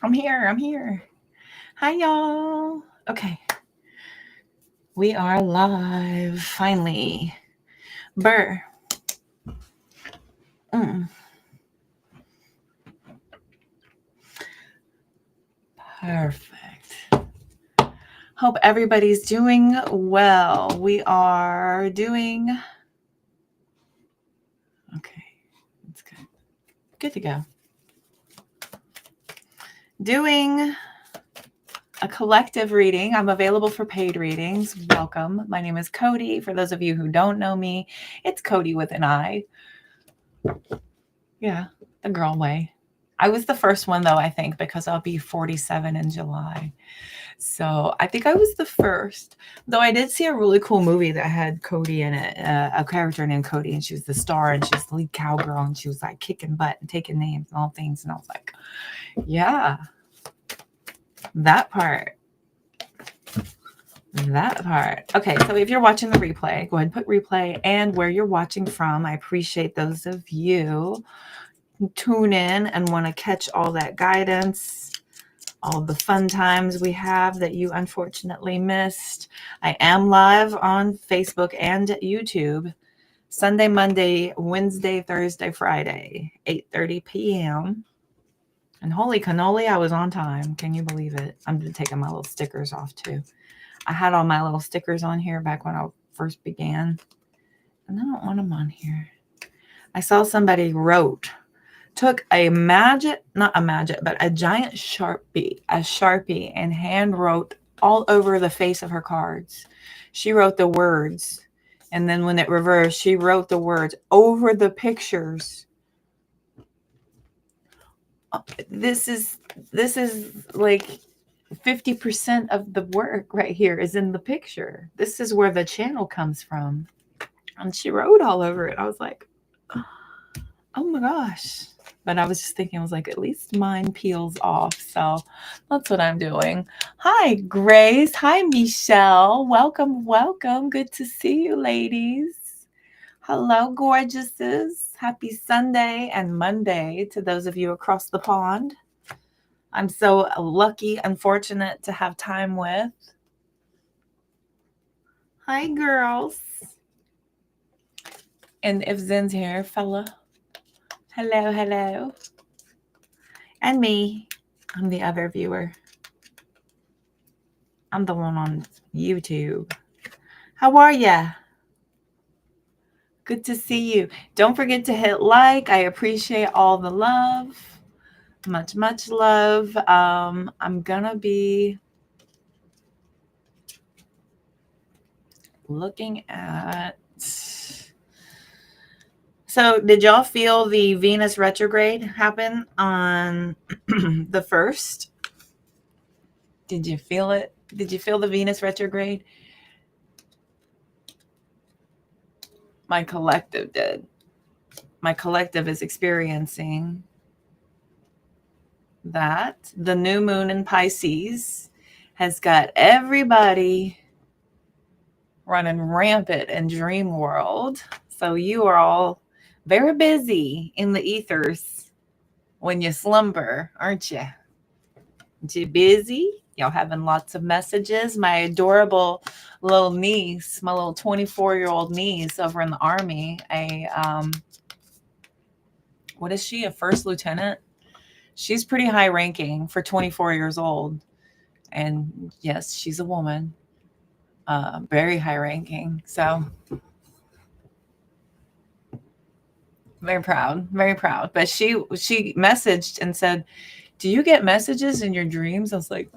I'm here. I'm here. Hi, y'all. Okay. We are live finally. Burr. Mm, perfect. Hope everybody's doing well. We are doing. Okay. That's good. Good to go. Doing a collective reading. I'm available for paid readings. Welcome. My name is Cody. For those of you who don't know me, it's Cody with an I. Yeah, the girl way. I was the first one though, I think, because I'll be 47 in July. So I think I was the first. Though I did see a really cool movie that had Cody in it, a character named Cody, and she was the star, and she was the lead cowgirl, and she was like kicking butt and taking names and all things. And I was like, yeah, that part. That part. Okay, so if you're watching the replay, go ahead and put replay and where you're watching from. I appreciate those of you who tune in and want to catch all that guidance, all the fun times we have that you unfortunately missed. I am live on Facebook and YouTube Sunday, Monday, Wednesday, Thursday, Friday, 8:30 p.m. And holy cannoli, I was on time. Can you believe it? I'm taking my little stickers off too. I had all my little stickers on here back when I first began, and I don't want them on here. I saw somebody took not a magic, but a giant Sharpie, and hand wrote all over the face of her cards. She wrote the words, and then when it reversed, she wrote the words over the pictures. This is like 50% of the work right here is in the picture. This is where the channel comes from. And she wrote all over it. I was like, oh my gosh. But I was just thinking, I was like, at least mine peels off. So that's what I'm doing. Hi, Grace. Hi, Michelle. Welcome, welcome. Good to see you, ladies. Hello, gorgeouses. Happy Sunday and Monday to those of you across the pond. I'm so lucky and fortunate to have time with. Hi, girls. And if Zen's here, fella. Hello, hello. And me. I'm the other viewer. I'm the one on YouTube. How are ya? Good to see you. Don't forget to hit like. I appreciate all the love. Much, much love. I'm gonna be looking at. So, did y'all feel the Venus retrograde happen on the 1st? Did you feel it? Did you feel the Venus retrograde? My collective did. My collective is experiencing that. The new moon in Pisces has got everybody running rampant in dream world. So you are all very busy in the ethers when you slumber, aren't you? Aren't you busy? Y'all having lots of messages. My adorable little niece, my little 24-year-old niece over in the Army, what is she, a first lieutenant? She's pretty high ranking for 24 years old. And yes, she's a woman, very high ranking. So very proud, very proud. But she messaged and said, do you get messages in your dreams? I was like,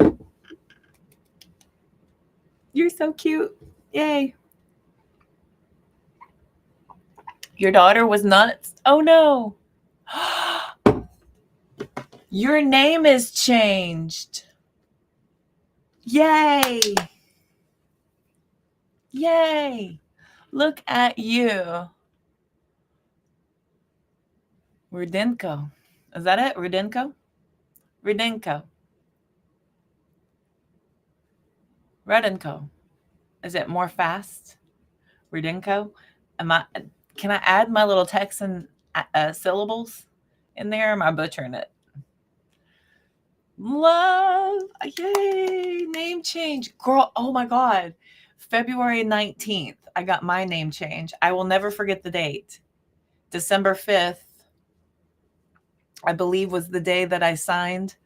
you're so cute. Yay. Your daughter was nuts. Oh no. Your name is changed. Yay. Yay. Look at you. Rudenko. Is that it? Rudenko? Rudenko. Rudenko. Is it more fast? Rudenko? Can I add my little Texan syllables in there? Or am I butchering it? Love. Yay. Name change. Girl, oh my God. February 19th, I got my name change. I will never forget the date. December 5th, I believe, was the day that I signed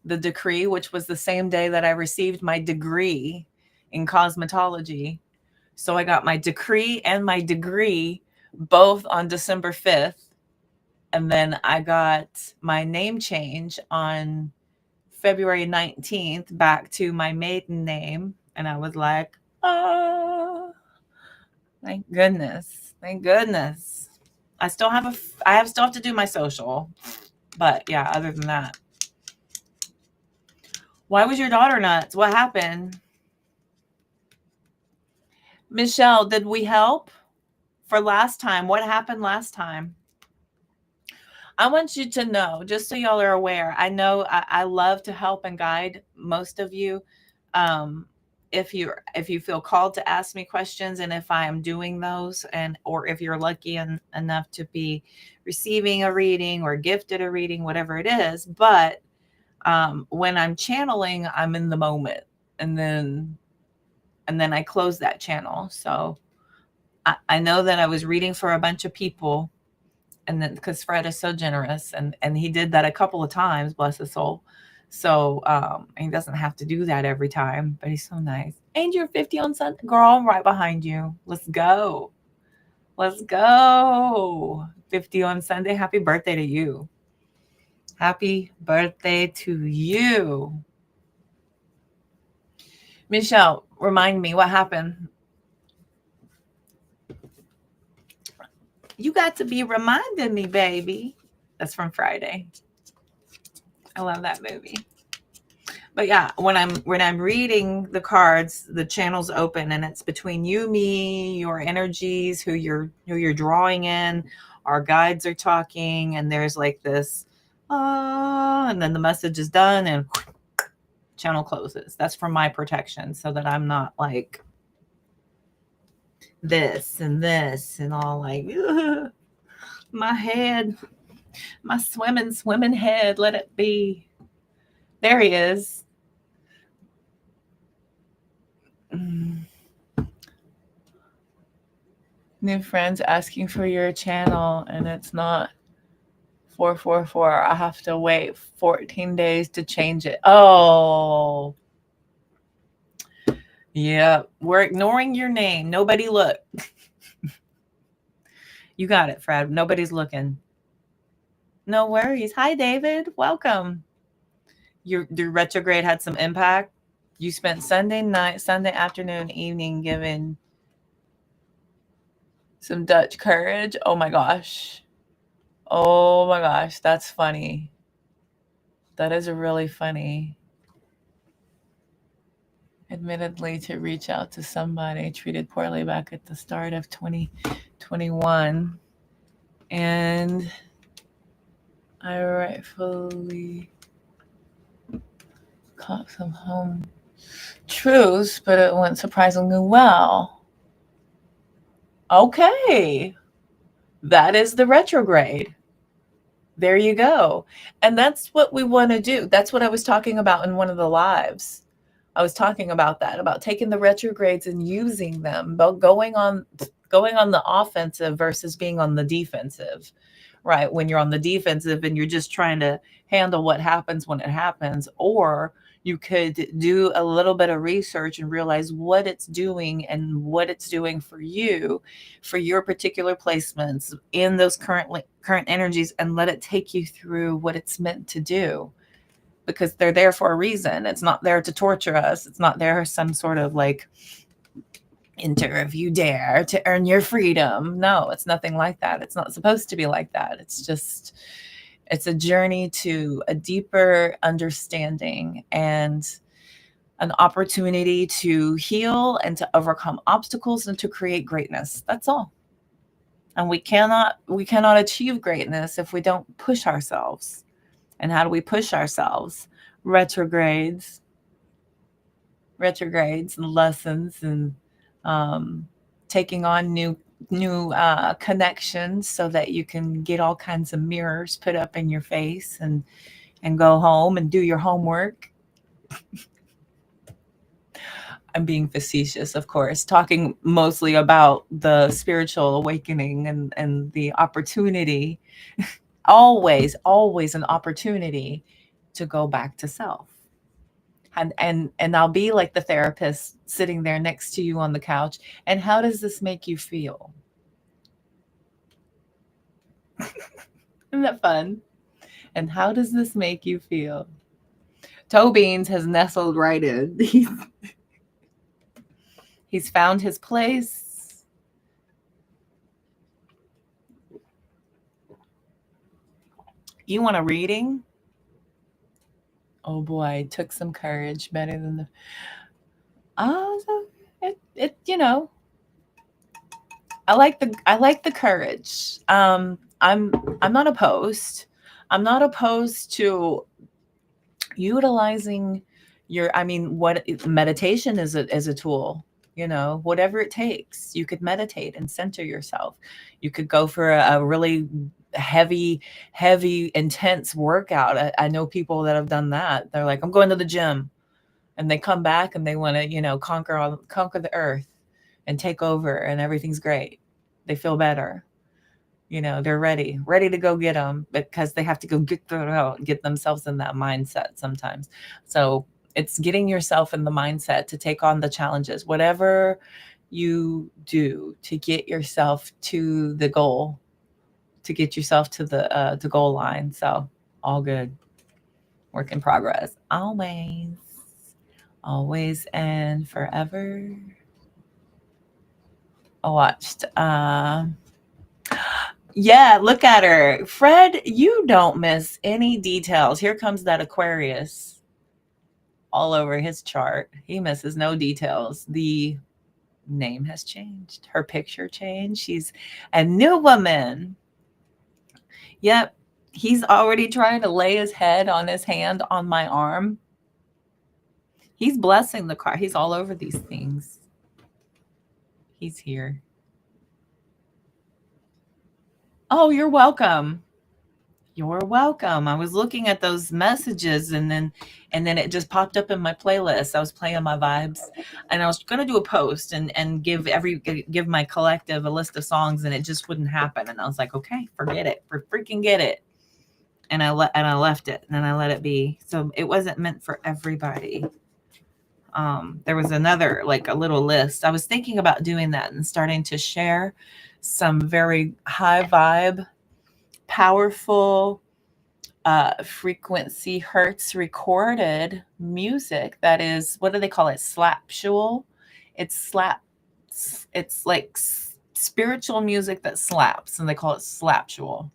the decree, which was the same day that I received my degree in cosmetology. So I got my decree and my degree both on December 5th. And then I got my name change on February 19th back to my maiden name. And I was like, oh, thank goodness. Thank goodness. I still have to do my social. But yeah, other than that. Why was your daughter nuts? What happened? Michelle, did we help for last time? What happened last time? I want you to know, just so y'all are aware, I know I love to help and guide most of you. If you feel called to ask me questions, and if I am doing those, and or if you're lucky enough to be receiving a reading or gifted a reading, whatever it is. But when I'm channeling, I'm in the moment, and then I close that channel. So I know that I was reading for a bunch of people, and then because Fred is so generous, and he did that a couple of times, bless his soul. So he doesn't have to do that every time, but he's so nice. And you're 50 on Sunday, girl. I'm right behind you. Let's go. Let's go. 50 on Sunday. Happy birthday to you. Happy birthday to you. Michelle, remind me what happened. You got to be reminding me, baby. That's from Friday. I love that movie. But yeah, when I'm reading the cards, the channel's open, and it's between you, me, your energies, who you're drawing in. Our guides are talking, and there's like this, and then the message is done, and channel closes. That's for my protection, so that I'm not like this and all like my head, my swimming head. Let it be. There he is. New friends asking for your channel, and it's not 444. I have to wait 14 days to change it. Oh, yeah. We're ignoring your name. Nobody look. You got it, Fred. Nobody's looking. No worries. Hi, David. Welcome. Your retrograde had some impact. You spent Sunday night, Sunday afternoon, evening giving some Dutch courage. Oh my gosh. Oh my gosh. That's funny. That is really funny. Admittedly, to reach out to somebody treated poorly back at the start of 2021. And I rightfully caught some home truths, but it went surprisingly well. Okay. That is the retrograde. There you go. And that's what we want to do. That's what I was talking about in one of the lives. I was talking about that, about taking the retrogrades and using them, about going on the offensive versus being on the defensive, right? When you're on the defensive and you're just trying to handle what happens when it happens, or you could do a little bit of research and realize what it's doing and what it's doing for you, for your particular placements in those current energies, and let it take you through what it's meant to do. Because they're there for a reason. It's not there to torture us. It's not there some sort of like, enter if you dare to earn your freedom. No, it's nothing like that. It's not supposed to be like that. It's a journey to a deeper understanding and an opportunity to heal and to overcome obstacles and to create greatness. That's all. And we cannot achieve greatness if we don't push ourselves. And how do we push ourselves? Retrogrades and lessons, and taking on new connections, so that you can get all kinds of mirrors put up in your face, and and go home and do your homework. I'm being facetious, of course, talking mostly about the spiritual awakening and the opportunity, always an opportunity to go back to self. And I'll be like the therapist sitting there next to you on the couch. And how does this make you feel? Isn't that fun? And how does this make you feel? Toe Beans has nestled right in. He's found his place. You want a reading? Oh boy, it took some courage. Better than the it I like the courage. I'm not opposed. I'm not opposed to utilizing your, I mean, what meditation is a tool, whatever it takes. You could meditate and center yourself. You could go for a really heavy intense workout. I know people that have done that. They're like, I'm going to the gym, and they come back and they want to, conquer the earth and take over, and everything's great. They feel better. They're ready to go get them, because they have to go get themselves in that mindset sometimes. So it's getting yourself in the mindset to take on the challenges, whatever you do to get yourself to the goal, to get yourself to the goal line. So all good. Work in progress. Always and forever. I watched, yeah, look at her. Fred, you don't miss any details. Here comes that Aquarius all over his chart. He misses no details. The name has changed. Her picture changed. She's a new woman. Yep. He's already trying to lay his head on his hand on my arm. He's blessing the car. He's all over these things. He's here. Oh, you're welcome. You're welcome. I was looking at those messages, and then it just popped up in my playlist. I was playing my vibes, and I was going to do a post and give my collective a list of songs, and it just wouldn't happen. And I was like, okay, forget it. Freaking get it. And I left it, and I let it be. So it wasn't meant for everybody. There was another, like, a little list. I was thinking about doing that and starting to share some very high vibe, powerful, frequency hertz recorded music that is, what do they call it? Slaptual. It's like spiritual music that slaps, and they call it slaptual.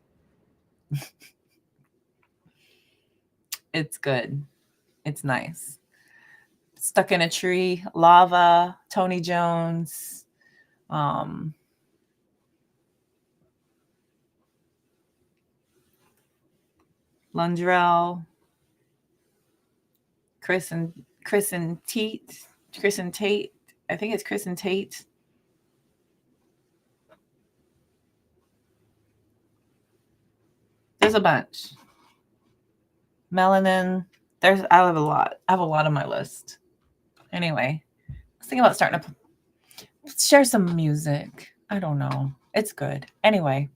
It's good. It's nice. Stuck in a Tree, Lava, Tony Jones, Lundrell, Chris and Tate. I think it's Chris and Tate. There's a bunch. Melanin. I have a lot. I have a lot on my list. Anyway, I was thinking about starting to share some music. I don't know. It's good. Anyway,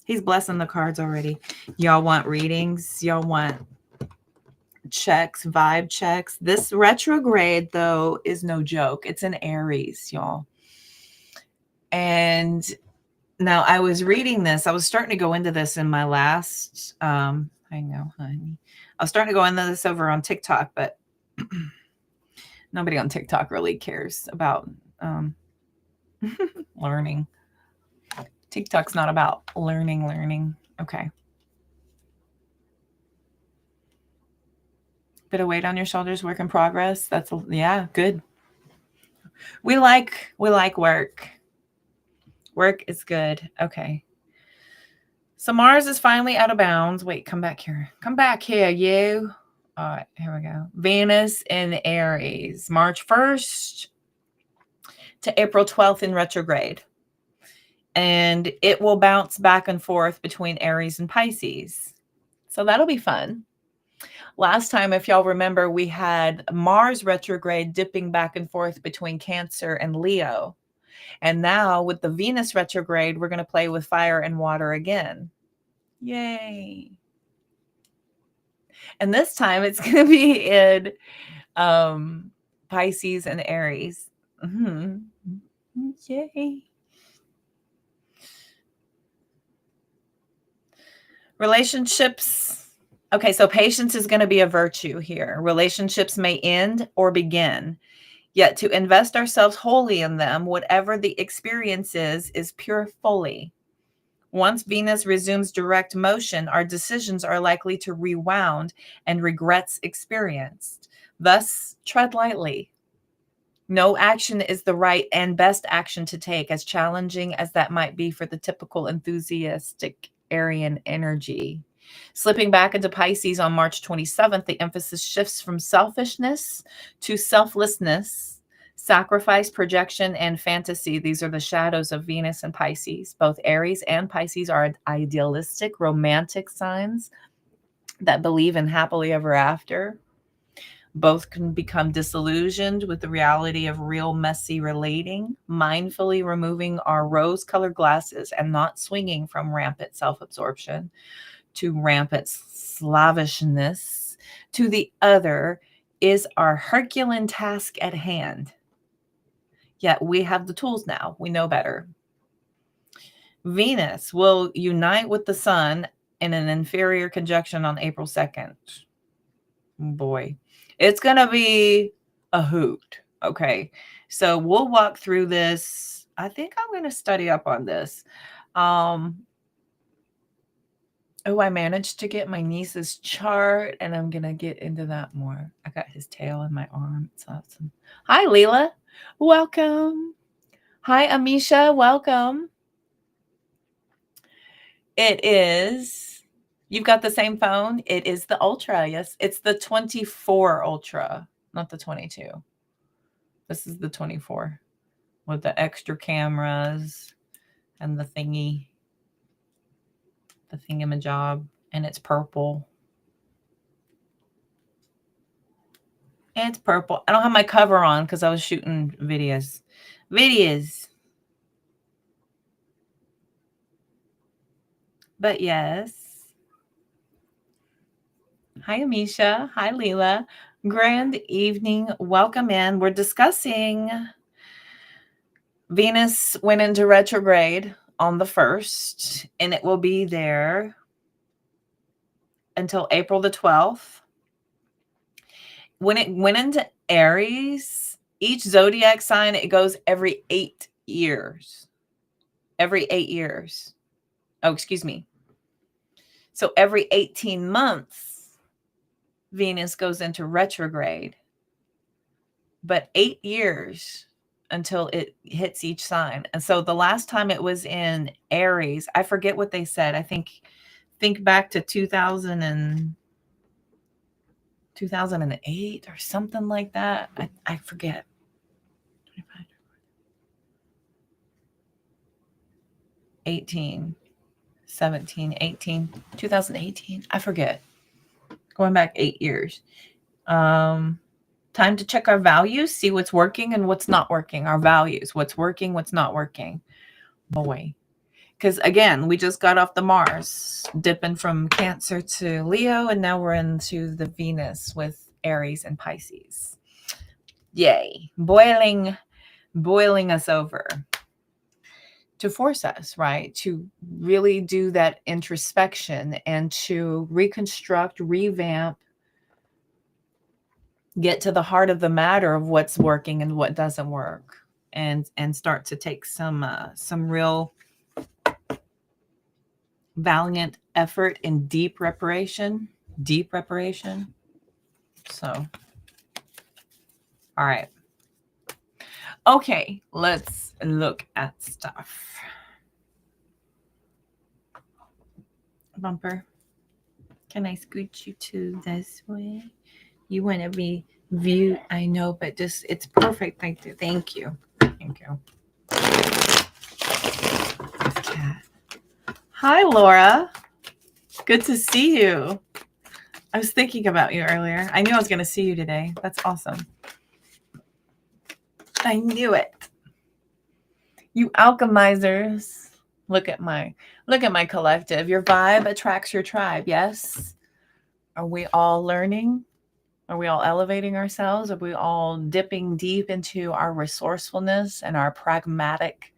he's blessing the cards already. Y'all want readings? Y'all want checks, vibe checks? This retrograde, though, is no joke. It's an Aries, y'all. And now I was reading this. I was starting to go into this in my last, I know, honey. I was starting to go into this over on TikTok, but nobody on TikTok really cares about learning. TikTok's not about learning. Okay. Bit of weight on your shoulders, work in progress. Yeah, good. We like work. Work is good. Okay. So Mars is finally out of bounds. Wait, come back here. Come back here, you. All right, here we go. Venus in Aries, March 1st to April 12th in retrograde. And it will bounce back and forth between Aries and Pisces. So that'll be fun. Last time, if y'all remember, we had Mars retrograde dipping back and forth between Cancer and Leo. And now with the Venus retrograde, we're going to play with fire and water again. Yay. And this time it's going to be in Pisces and Aries. Yay. Relationships. Okay, so patience is going to be a virtue here. Relationships may end or begin, yet to invest ourselves wholly in them, whatever the experience is pure folly. Once Venus resumes direct motion, our decisions are likely to rewound and regrets experienced. Thus, tread lightly. No action is the right and best action to take, as challenging as that might be for the typical enthusiastic Arian energy. Slipping back into Pisces on March 27th, the emphasis shifts from selfishness to selflessness, sacrifice, projection, and fantasy. These are the shadows of Venus and Pisces. Both Aries and Pisces are idealistic, romantic signs that believe in happily ever after. Both can become disillusioned with the reality of real messy relating, mindfully removing our rose-colored glasses and not swinging from rampant self-absorption to rampant slavishness to the other is our Herculean task at hand. Yet we have the tools now. We know better. Venus will unite with the sun in an inferior conjunction on April 2nd. Boy, it's going to be a hoot. Okay, so we'll walk through this. I think I'm going to study up on this. I managed to get my niece's chart, and I'm going to get into that more. I got his tail in my arm. It's awesome. Hi, Leela. Welcome. Hi, Amisha. Welcome. It is, you've got the same phone. It is the Ultra. Yes, it's the 24 Ultra, not the 22. This is the 24 with the extra cameras and the thingamajob, and it's purple. It's purple. I don't have my cover on because I was shooting videos. But yes. Hi, Amisha. Hi, Leela. Grand evening. Welcome in. We're discussing Venus went into retrograde on the 1st, and it will be there until April the 12th. When it went into Aries, each zodiac sign, it goes every 8 years. Every 8 years. Oh, excuse me. So every 18 months, Venus goes into retrograde. But 8 years until it hits each sign. And so the last time it was in Aries, I forget what they said. I think back to 2008 or something like that. I forget. 18, 17, 18, 2018. I forget. Going back 8 years. Time to check our values, see what's working and what's not working. Our values, what's working, what's not working. Boy. Because again, we just got off the Mars, dipping from Cancer to Leo, and now we're into the Venus with Aries and Pisces. Yay. Boiling us over. To force us, right? To really do that introspection and to reconstruct, revamp, get to the heart of the matter of what's working and what doesn't work, and start to take some real valiant effort in deep reparation. So, all right. Okay, let's look at stuff. Bumper, can I scooch you to this way? You want to be viewed, I know, but just it's perfect. Thank you. Thank you. Cat. Hi, Laura. Good to see you. I was thinking about you earlier. I knew I was going to see you today. That's awesome. I knew it. You alchemizers. Look at my collective. Your vibe attracts your tribe. Yes. Are we all learning? Are we all elevating ourselves? Are we all dipping deep into our resourcefulness and our pragmatic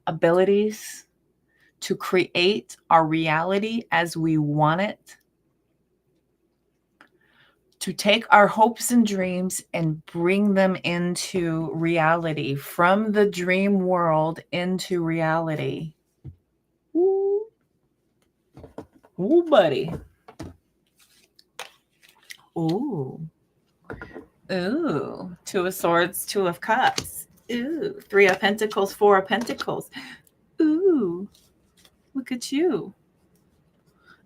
abilities to create our reality as we want it? To take our hopes and dreams and bring them into reality, from the dream world into reality. Ooh, ooh, buddy. Ooh. Ooh. Two of Swords, Two of Cups. Ooh. Three of Pentacles, Four of Pentacles. Ooh. Look at you.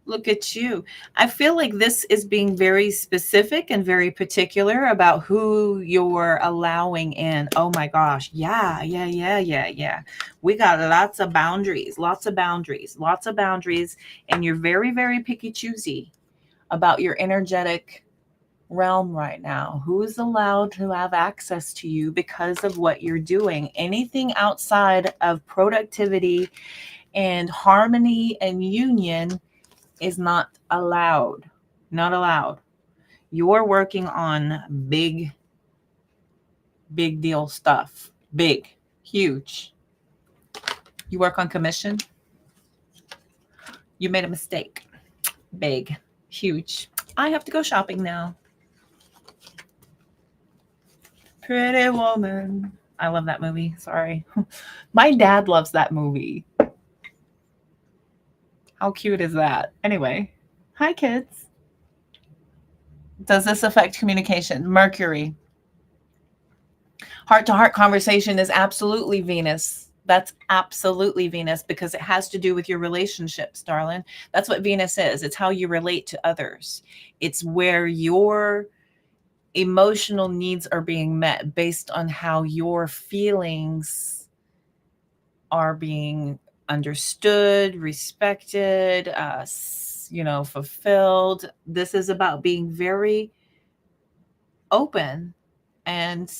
Look at you. I feel like this is being very specific and very particular about who you're allowing in. Oh my gosh. Yeah. We got lots of boundaries, and you're very, very picky choosy about your energetic realm right now. Who is allowed to have access to you because of what you're doing? Anything outside of productivity and harmony and union is not allowed. Not allowed. You're working on big deal stuff. Big, huge. You work on commission. You made a mistake. Big, huge. I have to go shopping now. Pretty Woman. I love that movie. Sorry. My dad loves that movie. How cute is that? Anyway, hi kids. Does this affect communication? Mercury. Heart-to-heart conversation is absolutely Venus. That's absolutely Venus because it has to do with your relationships, darling. That's what Venus is. It's how you relate to others. It's where your emotional needs are being met based on how your feelings are being understood, respected, fulfilled. This is about being very open and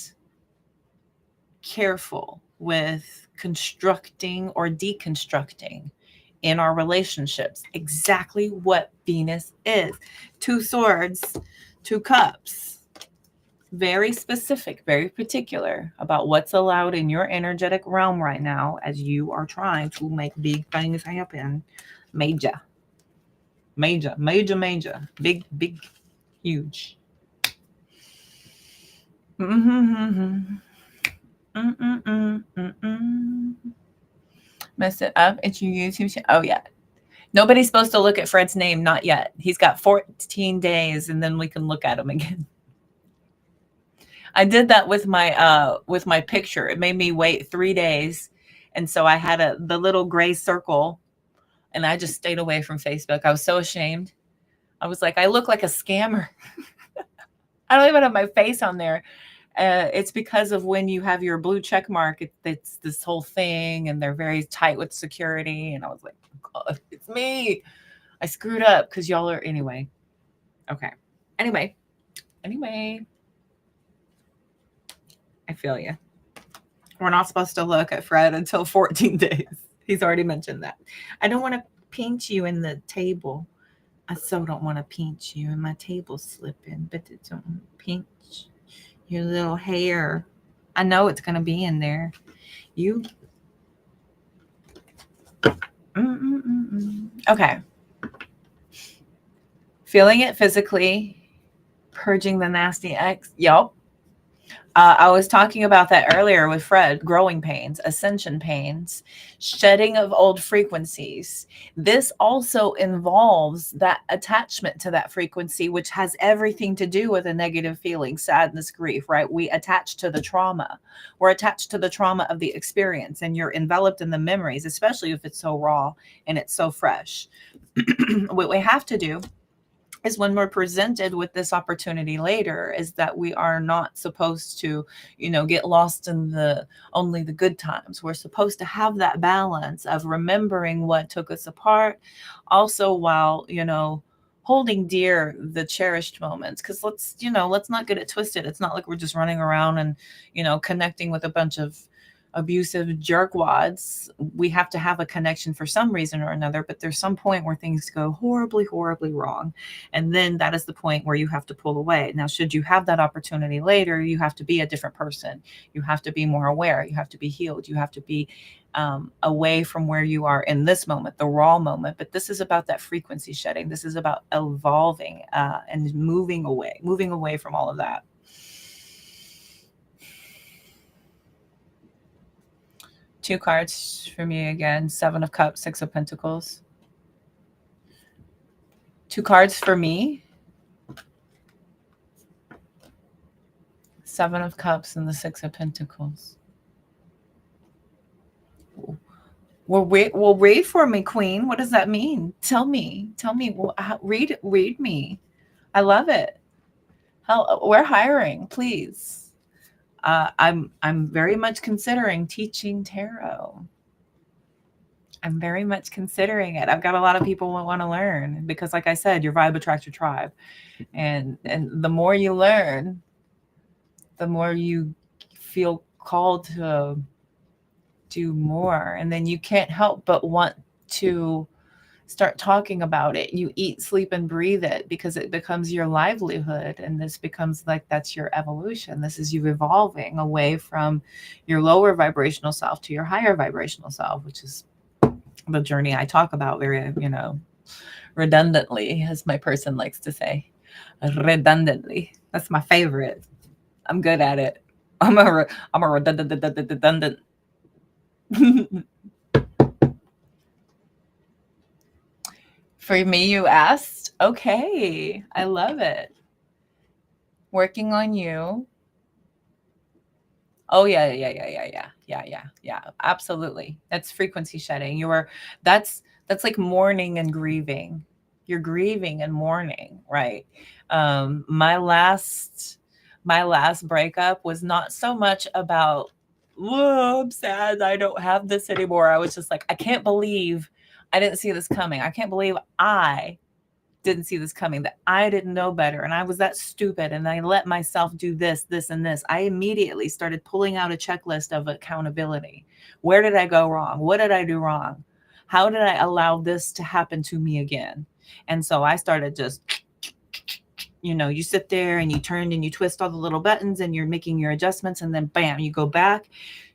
careful with constructing or deconstructing in our relationships exactly what Venus is. Two Swords, Two Cups. Very specific, very particular about what's allowed in your energetic realm right now as you are trying to make big things happen. Major. Big, huge. Mess it up. It's your YouTube channel. Oh, yeah. Nobody's supposed to look at Fred's name. Not yet. He's got 14 days, and then we can look at him again. I did that with my picture. It made me wait 3 days. And so I had the little gray circle, and I just stayed away from Facebook. I was so ashamed. I was like, I look like a scammer. I don't even have my face on there. It's because of when you have your blue check mark, it's this whole thing, and they're very tight with security. And I was like, oh, it's me. I screwed up because y'all are anyway. Okay. Anyway. I feel you. We're not supposed to look at Fred until 14 days. He's already mentioned that. I don't want to pinch you in the table. I so don't want to pinch you, and my table's slipping, but it don't pinch your little hair. I know it's going to be in there. You. Okay. Feeling it physically, purging the nasty ex. Yup. I was talking about that earlier with Fred. Growing pains, ascension pains, shedding of old frequencies. This also involves that attachment to that frequency, which has everything to do with a negative feeling, sadness, grief, right? We attach to the trauma. We're attached to the trauma of the experience, and you're enveloped in the memories, especially if it's so raw and it's so fresh. What we have to do is, when we're presented with this opportunity later, is that we are not supposed to, get lost in only the good times. We're supposed to have that balance of remembering what took us apart, also while, holding dear the cherished moments. Because let's not get it twisted. It's not like we're just running around and connecting with a bunch of abusive jerkwads. We have to have a connection for some reason or another, but there's some point where things go horribly, horribly wrong. And then that is the point where you have to pull away. Now, should you have that opportunity later, you have to be a different person. You have to be more aware. You have to be healed. You have to be away from where you are in this moment, the raw moment. But this is about that frequency shedding. This is about evolving and moving away from all of that. Two cards for me again. 7 of Cups, 6 of Pentacles. 2 cards for me. 7 of Cups and the 6 of Pentacles. Well, read for me, Queen. What does that mean? Tell me. Well, read me. I love it. We're hiring, please. I'm very much considering teaching tarot. I'm very much considering it. I've got a lot of people who want to learn because, like I said, your vibe attracts your tribe, and the more you learn, the more you feel called to do more, and then you can't help but want to start talking about it. You eat, sleep, and breathe it because it becomes your livelihood. And this becomes like, that's your evolution. This is you evolving away from your lower vibrational self to your higher vibrational self, which is the journey I talk about very, redundantly, as my person likes to say. Redundantly. That's my favorite. I'm good at it. I'm a redundant. For me, you asked? Okay. I love it. Working on you. Oh, yeah. Absolutely. That's frequency shedding. That's like mourning and grieving. You're grieving and mourning, right? My last breakup was not so much about, whoa, I'm sad I don't have this anymore. I was just like, I can't believe I didn't see this coming. I can't believe I didn't see this coming, that I didn't know better. And I was that stupid. And I let myself do this, and this. I immediately started pulling out a checklist of accountability. Where did I go wrong? What did I do wrong? How did I allow this to happen to me again? And so I started just, you sit there and you turn and you twist all the little buttons and you're making your adjustments. And then bam, you go back,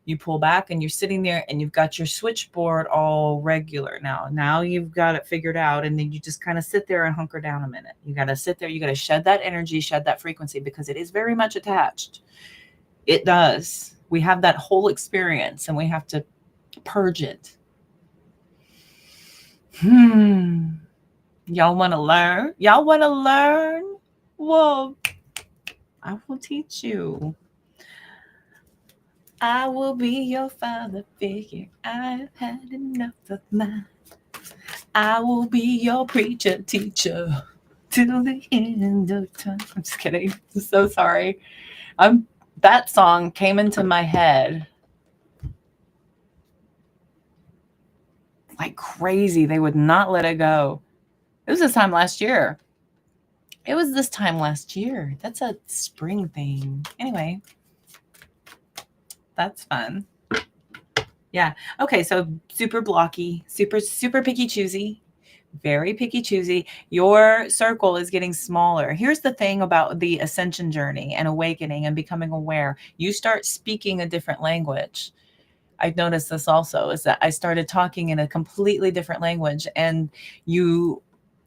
you pull back, and you're sitting there and you've got your switchboard all regular. Now you've got it figured out. And then you just kind of sit there and hunker down a minute. You got to sit there. You got to shed that energy, shed that frequency, because it is very much attached. It does. We have that whole experience and we have to purge it. Y'all want to learn? Well, I will teach you. I will be your father figure. I've had enough of mine. I will be your preacher, teacher till the end of time. I'm just kidding. I'm so sorry. That song came into my head like crazy. They would not let it go. It was this time last year. That's a spring thing. Anyway. That's fun. Yeah. Okay. So super blocky, super picky choosy, very picky choosy. Your circle is getting smaller. Here's the thing about the ascension journey and awakening and becoming aware. You start speaking a different language. I've noticed this also, is that I started talking in a completely different language, and you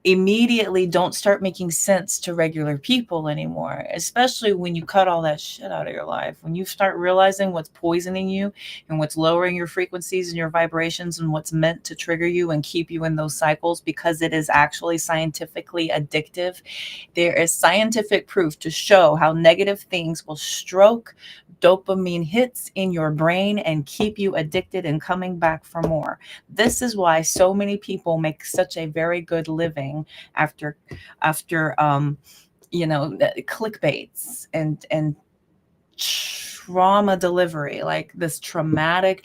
immediately don't start making sense to regular people anymore, especially when you cut all that shit out of your life. When you start realizing what's poisoning you and what's lowering your frequencies and your vibrations and what's meant to trigger you and keep you in those cycles, because it is actually scientifically addictive. There is scientific proof to show how negative things will stroke dopamine hits in your brain and keep you addicted and coming back for more. This is why so many people make such a very good living after clickbaits and trauma delivery, like this dramatic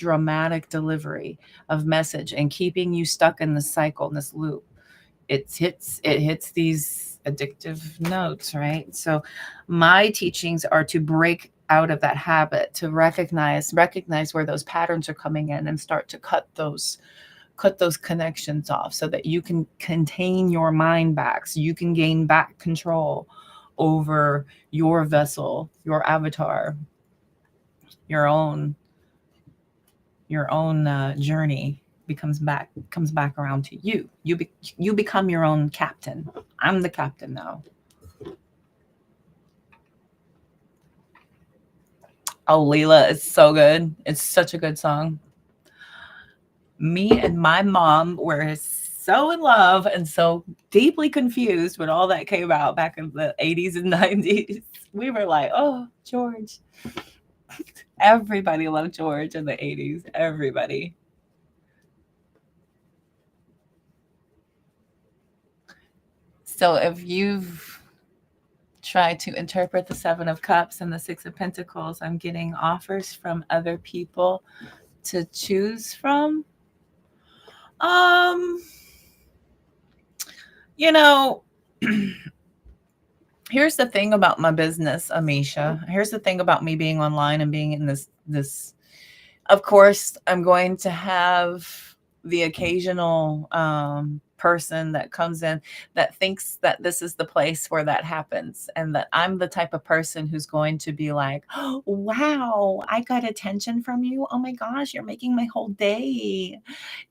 delivery of message and keeping you stuck in this cycle, in this loop. it hits these addictive notes, right? So my teachings are to break out of that habit, to recognize where those patterns are coming in and start to cut those connections off so that you can contain your mind back, so you can gain back control over your vessel, your avatar, your own journey comes back around to you. You become your own captain. I'm the captain now. Oh, Leela is so good. It's such a good song. Me and my mom were so in love and so deeply confused when all that came out back in the 80s and 90s. We were like, oh, George. Everybody loved George in the 80s. Everybody. So if you've tried to interpret the Seven of Cups and the Six of Pentacles, I'm getting offers from other people to choose from. Um, you know, here's the thing about my business, Amisha. Here's the thing about me being online and being in this. Of course, I'm going to have the occasional person that comes in that thinks that this is the place where that happens, and that I'm the type of person who's going to be like, oh, wow, I got attention from you. Oh my gosh, you're making my whole day.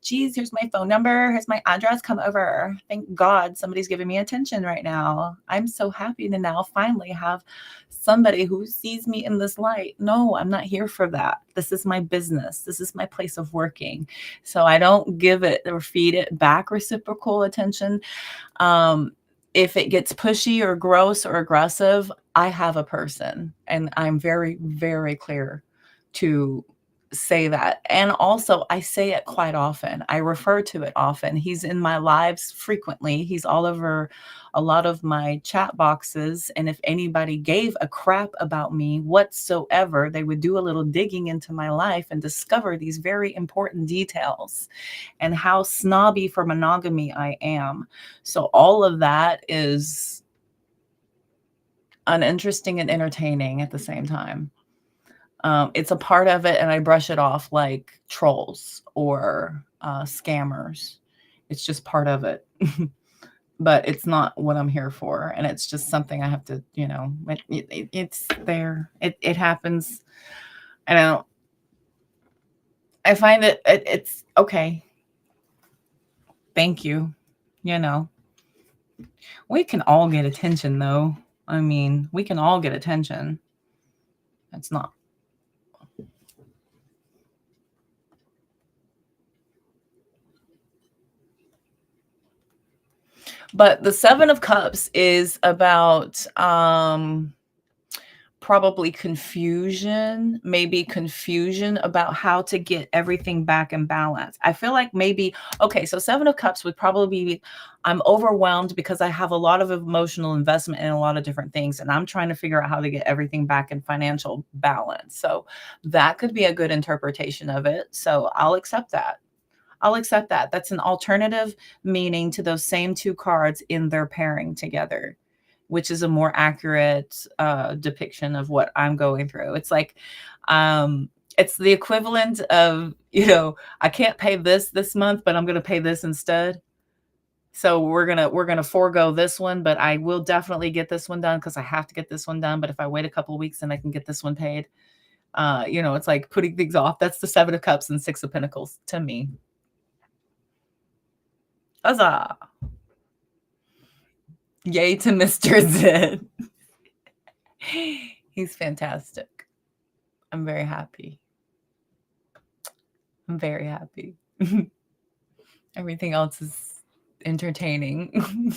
Geez, here's my phone number. Here's my address. Come over. Thank God somebody's giving me attention right now. I'm so happy to now finally have somebody who sees me in this light. No, I'm not here for that. This is my business. This is my place of working. So I don't give it or feed it back reciprocal attention. If it gets pushy or gross or aggressive, I have a person, and I'm very, very clear to say that. And also, I say it quite often. I refer to it often. He's in my lives frequently. He's all over a lot of my chat boxes. And if anybody gave a crap about me whatsoever, they would do a little digging into my life and discover these very important details and how snobby for monogamy I am. So all of that is uninteresting and entertaining at the same time. It's a part of it, and I brush it off like trolls or scammers. It's just part of it. But it's not what I'm here for, and it's just something I have to, it's there. It happens. I find it's okay. Thank you. We can all get attention, though. I mean, we can all get attention. It's not. But the Seven of Cups is about probably confusion, maybe confusion about how to get everything back in balance. I feel like maybe, okay, so Seven of Cups would probably be, I'm overwhelmed because I have a lot of emotional investment in a lot of different things, and I'm trying to figure out how to get everything back in financial balance. So that could be a good interpretation of it. So I'll accept that. That's an alternative meaning to those same two cards in their pairing together, which is a more accurate depiction of what I'm going through. It's like, it's the equivalent of, I can't pay this month, but I'm going to pay this instead. So we're gonna forego this one, but I will definitely get this one done because I have to get this one done. But if I wait a couple of weeks, then I can get this one paid. It's like putting things off. That's the Seven of Cups and Six of Pentacles to me. Huzzah! Yay to Mr. Zed. He's fantastic. I'm very happy. I'm very happy. Everything else is entertaining.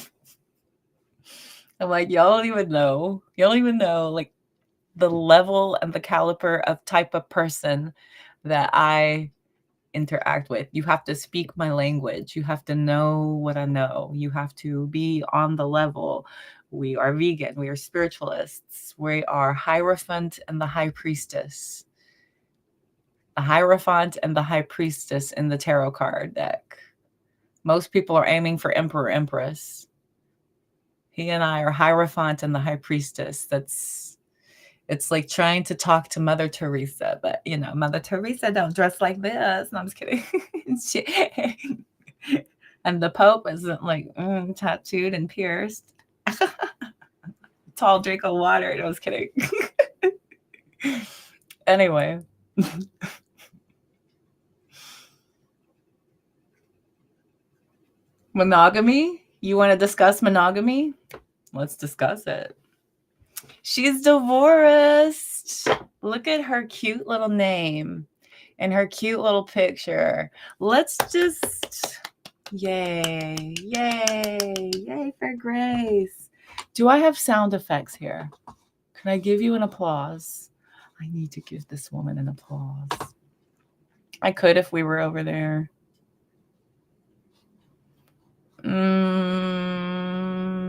I'm like, y'all don't even know. Y'all don't even know, like, the level and the caliber of type of person that I interact with. You have to speak my language. You have to know what I know. You have to be on the level. We are vegan. We are spiritualists. We are Hierophant and the High Priestess. The Hierophant and the High Priestess in the tarot card deck. Most people are aiming for Emperor, Empress. He and I are Hierophant and the High Priestess. It's like trying to talk to Mother Teresa, but you know, Mother Teresa don't dress like this. No, I'm just kidding. And the Pope isn't like tattooed and pierced. Tall drink of water. No, I was kidding. Anyway. Monogamy? You want to discuss monogamy? Let's discuss it. She's divorced. Look at her cute little name and her cute little picture. Let's just, yay, yay, yay for Grace. Do I have sound effects here? Can I give you an applause? I need to give this woman an applause. I could if we were over there.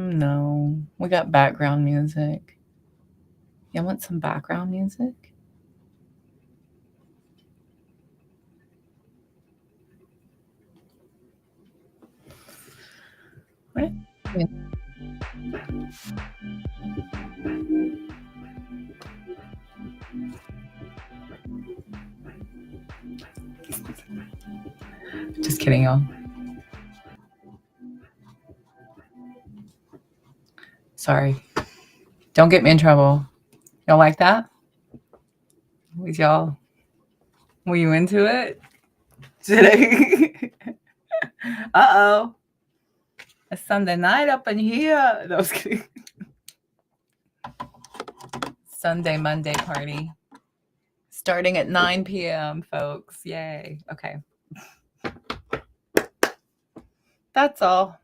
No, we got background music. You want some background music? What? Just kidding, y'all. Sorry. Don't get me in trouble. Y'all like that? Was y'all? Were you into it? Today? Uh-oh. A Sunday night up in here. No, I was kidding. Sunday, Monday party. Starting at 9 p.m., folks. Yay. Okay. That's all.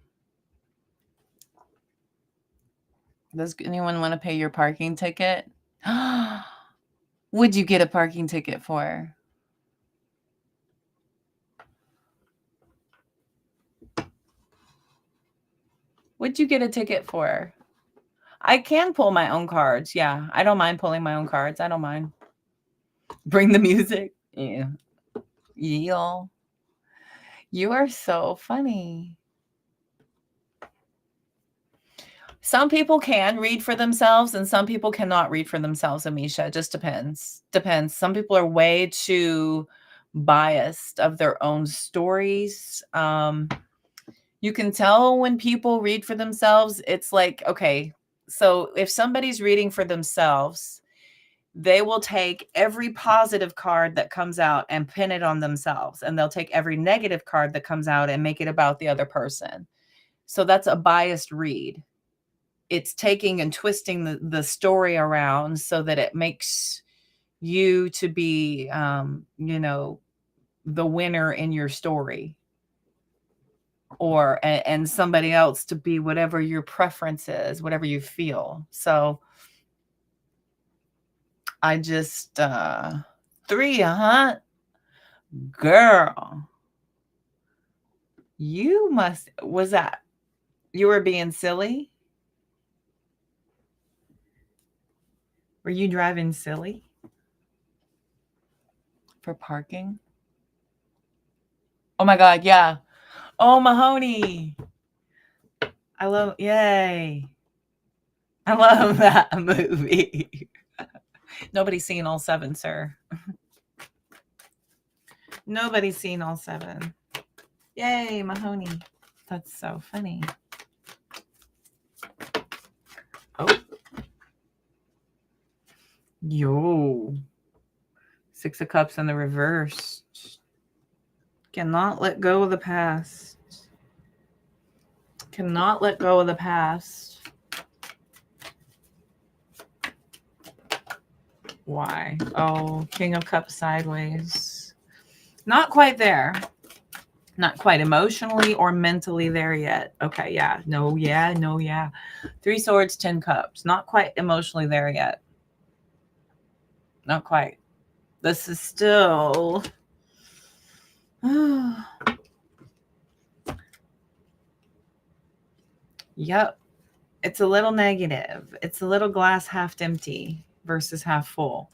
Does anyone want to pay your parking ticket? Would you get a parking ticket for? What'd you get a ticket for? I can pull my own cards. Yeah, I don't mind pulling my own cards. I don't mind. Bring the music. Yeah. Y'all. You are so funny. Some people can read for themselves and some people cannot read for themselves, Amisha. It just depends. Depends. Some people are way too biased of their own stories. You can tell when people read for themselves. It's like, okay, so if somebody's reading for themselves, they will take every positive card that comes out and pin it on themselves. And they'll take every negative card that comes out and make it about the other person. So that's a biased read. It's taking and twisting the story around so that it makes you to be, the winner in your story. Or and somebody else to be whatever your preference is, whatever you feel. So I just 3, huh? Girl, you were being silly? Were you driving silly for parking? Oh my God, yeah. Oh, Mahoney. Yay. I love that movie. Nobody's seen all 7, sir. Nobody's seen all 7. Yay, Mahoney. That's so funny. Oh. Yo. 6 of Cups in the reverse. Cannot let go of the past. Cannot let go of the past. Why? Oh, King of Cups sideways. Not quite there. Not quite emotionally or mentally there yet. Okay, yeah. No, yeah, no, yeah. 3 Swords, 10 Cups. Not quite emotionally there yet. Not quite. This is still... Yep. It's a little negative. It's a little glass half empty versus half full.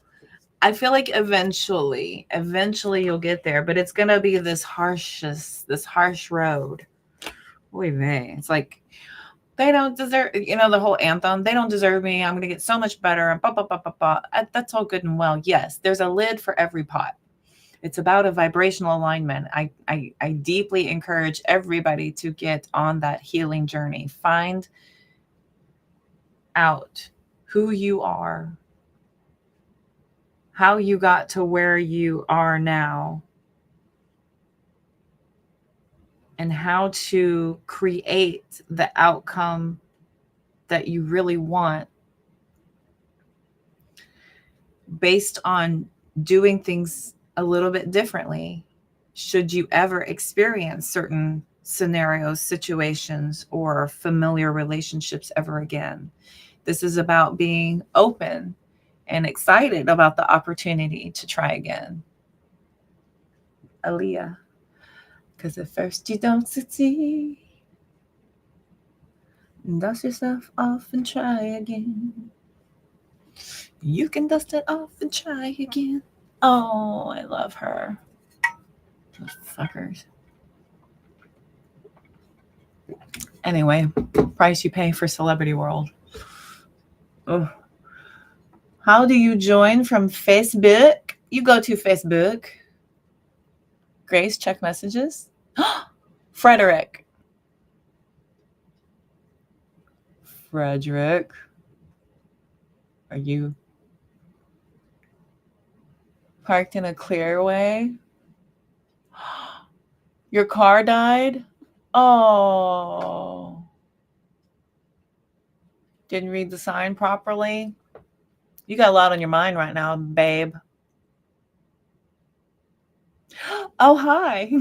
I feel like eventually you'll get there, but it's going to be this harsh road. Oy vey. It's like, they don't deserve, the whole anthem, they don't deserve me. I'm going to get so much better. And blah, blah, blah, blah, blah. That's all good and well. Yes, there's a lid for every pot. It's about a vibrational alignment. I deeply encourage everybody to get on that healing journey. Find out who you are, how you got to where you are now, and how to create the outcome that you really want based on doing things a little bit differently should you ever experience certain scenarios, situations, or familiar relationships ever again. This is about being open and excited about the opportunity to try again. Aaliyah. Because at first you don't succeed. Dust yourself off and try again. You can dust it off and try again. Oh, I love her. Those fuckers. Anyway, price you pay for Celebrity World. Oh. How do you join from Facebook? You go to Facebook. Grace, check messages. Frederick. Frederick. Are you parked in a clearway? Your car died? Oh. Didn't read the sign properly? You got a lot on your mind right now, babe. Oh, hi.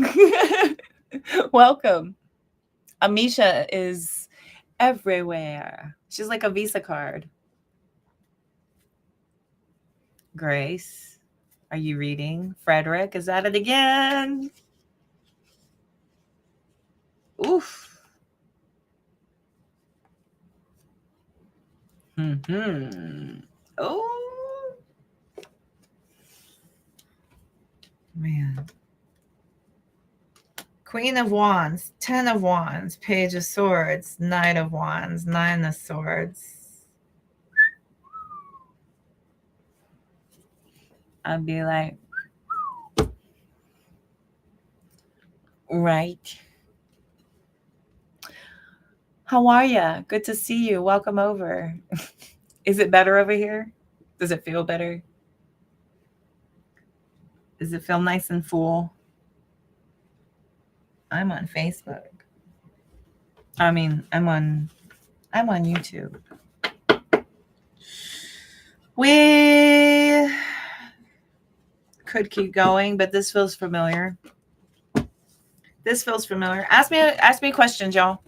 Welcome. Amisha is everywhere. She's like a Visa card. Grace, are you reading? Frederick, is that it again? Oof. Oh. Man. Queen of Wands, 10 of Wands, Page of Swords, Knight of Wands, 9 of Swords. I'd be like, right. How are ya? Good to see you. Welcome over. Is it better over here? Does it feel better? Does it feel nice and full? I'm on Facebook. I mean, I'm on YouTube. We could keep going, but this feels familiar. This feels familiar. Ask me questions, y'all.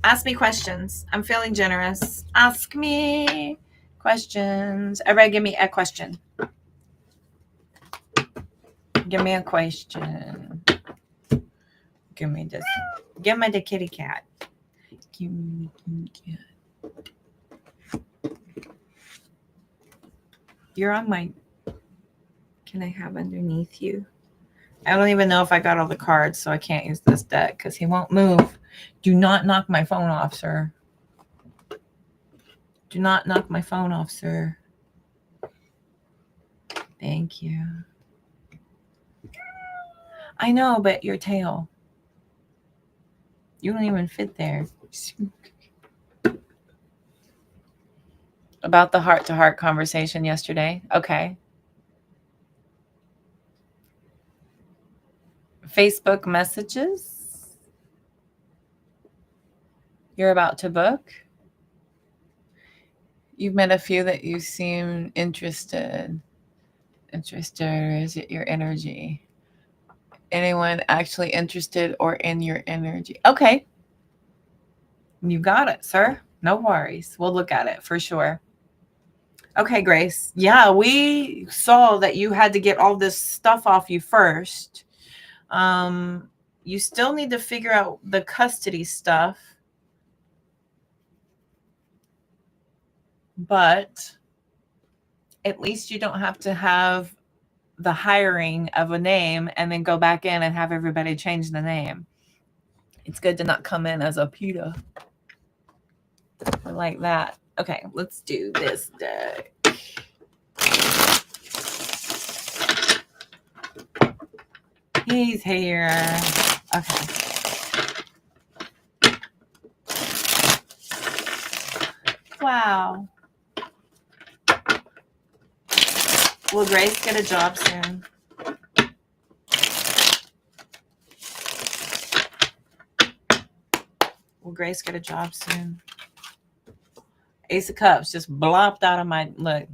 Ask me questions. I'm feeling generous. Ask me questions. Everybody give me a question. Give me a question. Give me this. Give me the kitty cat. Give me the kitty cat. You're on my... Can I have underneath you? I don't even know if I got all the cards, so I can't use this deck because he won't move. Do not knock my phone off, sir. Do not knock my phone off, sir. Thank you. I know, but your tail. You don't even fit there. About the heart-to-heart conversation yesterday. Okay. Facebook messages. You're about to book. You've met a few that you seem interested. Interested, or is it your energy? Anyone actually interested or in your energy? Okay. You got it, sir. No worries. We'll look at it for sure. Okay, Grace. Yeah, we saw that you had to get all this stuff off you first. You still need to figure out the custody stuff. But at least you don't have to have the hiring of a name and then go back in and have everybody change the name. It's good to not come in as a PETA. I like that. Okay, let's do this deck. He's here. Okay. Wow. Will Grace get a job soon? Will Grace get a job soon? Ace of Cups just blopped out of my look.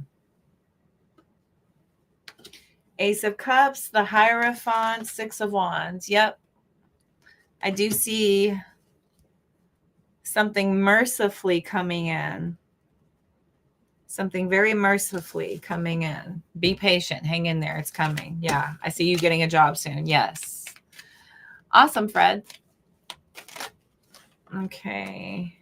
Ace of Cups, the Hierophant, Six of Wands. Yep. I do see something mercifully coming in. Something very mercifully coming in. Be patient. Hang in there. It's coming. Yeah. I see you getting a job soon. Yes. Awesome, Fred. Okay.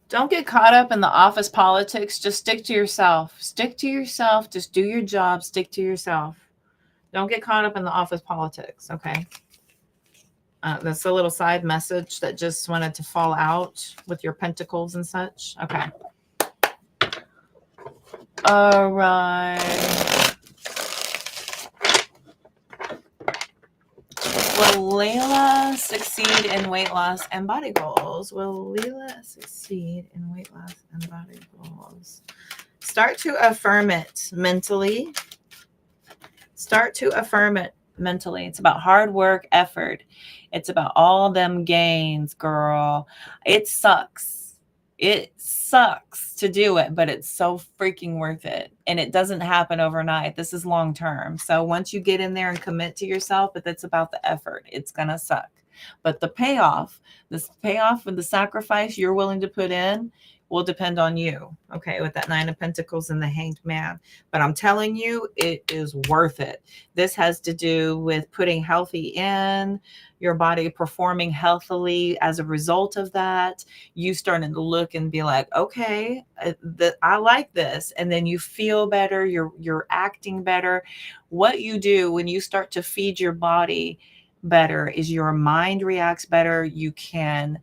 Don't get caught up in the office politics. Just stick to yourself. Stick to yourself. Just do your job. Stick to yourself. Don't get caught up in the office politics, okay? That's a little side message that just wanted to fall out with your pentacles and such. Okay. All right. Will Layla succeed in weight loss and body goals? Will Layla succeed in weight loss and body goals? Start to affirm it mentally. Start to affirm it mentally. It's about hard work, effort. It's about all them gains, girl. It sucks. It sucks to do it, but it's so freaking worth it. And it doesn't happen overnight. This is long term. So once you get in there and commit to yourself, but that's about the effort. It's going to suck. But the payoff, this payoff and the sacrifice you're willing to put in will depend on you. Okay, with that Nine of Pentacles and the Hanged Man. But I'm telling you, it is worth it. This has to do with putting healthy in, your body performing healthily as a result of that. You starting to look and be like, okay, I like this. And then you feel better. You're acting better. What you do when you start to feed your body better is your mind reacts better. You can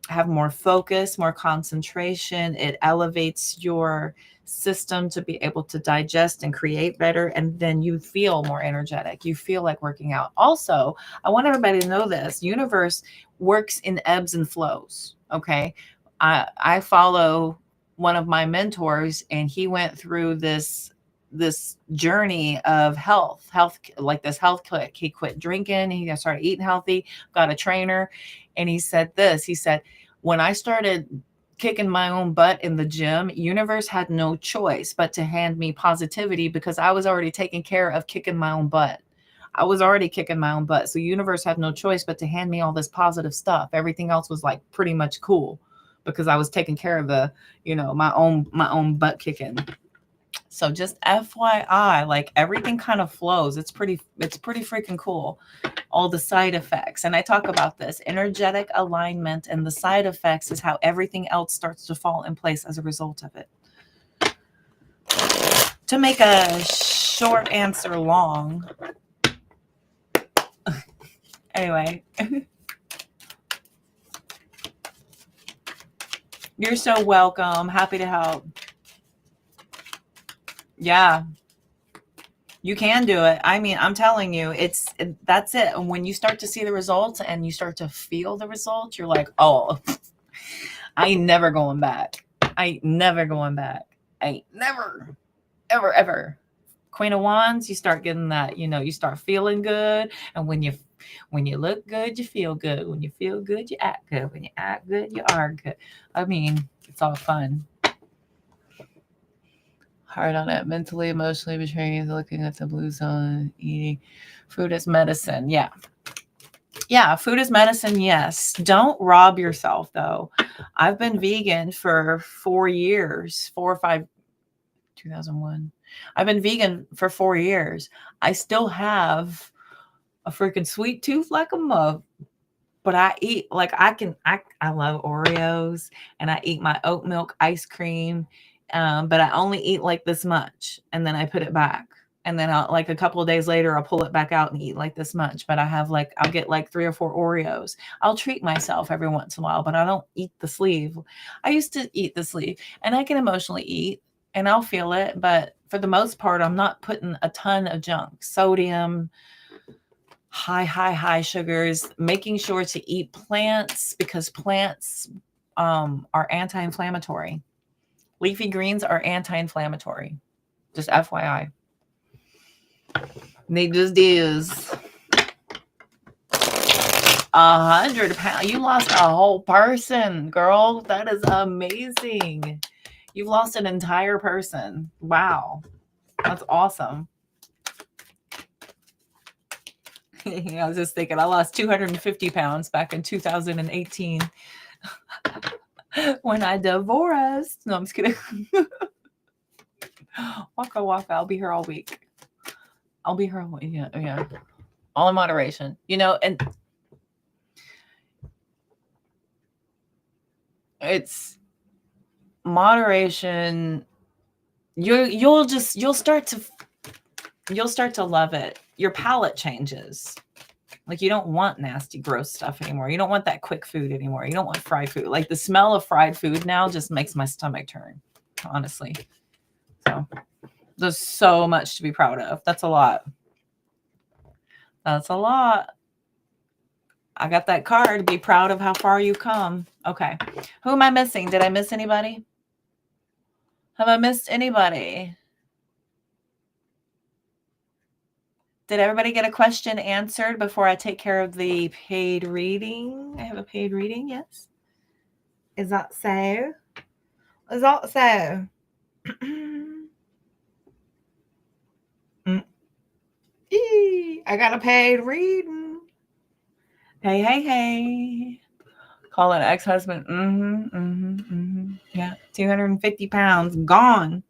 have more focus, more concentration. It elevates your system to be able to digest and create better. And then you feel more energetic. You feel like working out. Also, I want everybody to know this. Universe works in ebbs and flows. Okay. I follow one of my mentors, and he went through this journey of health, like this health click. He quit drinking. He started eating healthy, got a trainer. And he said this, he said, when I started kicking my own butt in the gym, universe had no choice but to hand me positivity because I was already taking care of kicking my own butt. I was already kicking my own butt. So universe had no choice but to hand me all this positive stuff. Everything else was like pretty much cool because I was taking care of the, my own butt kicking. So just FYI, like everything kind of flows. It's pretty freaking cool. All the side effects. And I talk about this energetic alignment, and the side effects is how everything else starts to fall in place as a result of it. To make a short answer long. Anyway. You're so welcome. Happy to help. Yeah. You can do it. I mean, I'm telling you, that's it. And when you start to see the results and you start to feel the results, you're like, oh, I ain't never going back. I ain't never going back. I ain't never, ever, ever. Queen of Wands, you start getting that, you start feeling good. And when you look good, you feel good. When you feel good, you act good. When you act good, you are good. I mean, it's all fun. Hard on it, mentally, emotionally betraying, looking at the blue zone, eating food as medicine. Yeah, food is medicine. Yes. Don't rob yourself though. I've been vegan for 4 years, 4 or 5, 2001. I've been vegan for 4 years. I still have a freaking sweet tooth like a mug. But I eat like I love Oreos and I eat my oat milk ice cream. But I only eat like this much and then I put it back. And then I'll like a couple of days later I'll pull it back out and eat like this much. But I'll get like 3 or 4 Oreos. I'll treat myself every once in a while, but I don't eat the sleeve. I used to eat the sleeve and I can emotionally eat and I'll feel it, but for the most part, I'm not putting a ton of junk, sodium, high sugars, making sure to eat plants because plants are anti-inflammatory. Leafy greens are anti-inflammatory. Just FYI. They just is. 100 pounds. You lost a whole person, girl. That is amazing. You've lost an entire person. Wow. That's awesome. I was just thinking, I lost 250 pounds back in 2018 when I divorced. No, I'm just kidding. Waka waka. I'll be here all week. I'll be here all week. Yeah. All in moderation. And it's moderation. You'll start to love it. Your palate changes. Like you don't want nasty, gross stuff anymore. You don't want that quick food anymore. You don't want fried food. Like the smell of fried food now just makes my stomach turn, honestly. So there's so much to be proud of. That's a lot. That's a lot. I got that card. Be proud of how far you come. Okay. Who am I missing? Did I miss anybody? Have I missed anybody? Did everybody get a question answered before I take care of the paid reading? I have a paid reading, yes. Is that so? Is that so? I got a paid reading. Hey. Call an ex-husband. Yeah, 250 pounds gone.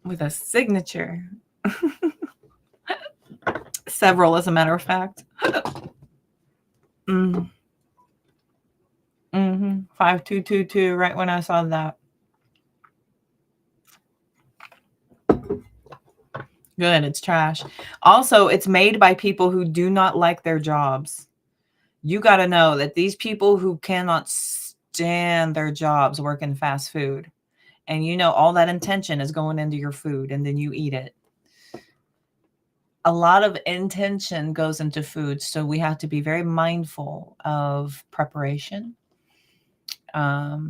With a signature. Several, as a matter of fact. 5222, right when I saw that. Good, it's trash. Also, it's made by people who do not like their jobs. You got to know that these people who cannot stand their jobs work in fast food. And all that intention is going into your food and then you eat it. A lot of intention goes into food, so we have to be very mindful of preparation. I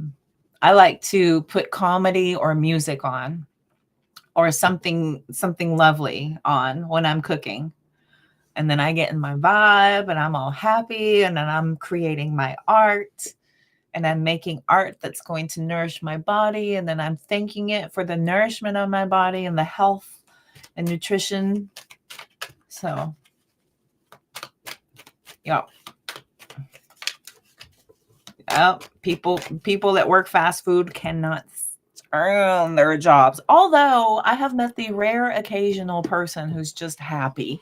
like to put comedy or music on or something lovely on when I'm cooking. And then I get in my vibe and I'm all happy and then I'm creating my art and I'm making art that's going to nourish my body. And then I'm thanking it for the nourishment of my body and the health and nutrition. So, yeah. People that work fast food cannot earn their jobs. Although I have met the rare occasional person who's just happy,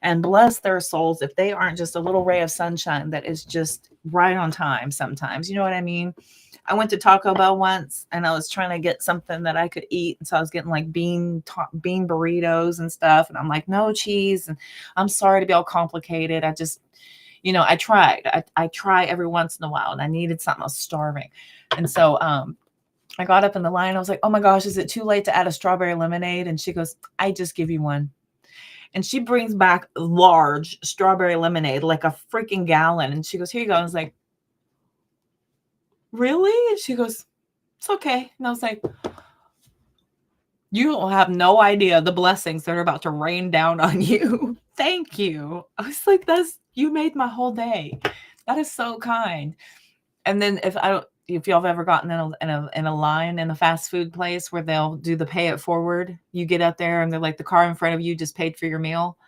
and bless their souls if they aren't just a little ray of sunshine that is just right on time sometimes. You know what I mean? I went to Taco Bell once and I was trying to get something that I could eat. And so I was getting like bean burritos and stuff. And I'm like, no cheese. And I'm sorry to be all complicated. I just, I tried. I try every once in a while and I needed something. I was starving. And so I got up in the line. I was like, oh my gosh, is it too late to add a strawberry lemonade? And she goes, I just give you one. And she brings back large strawberry lemonade, like a freaking gallon. And she goes, here you go. I was like, really? And she goes, it's okay. And I was like, you don't have no idea the blessings that are about to rain down on you. Thank you. I was like, you made my whole day. That is so kind. And then if y'all have ever gotten in a line in a fast food place where they'll do the pay it forward, you get up there and they're like, the car in front of you just paid for your meal.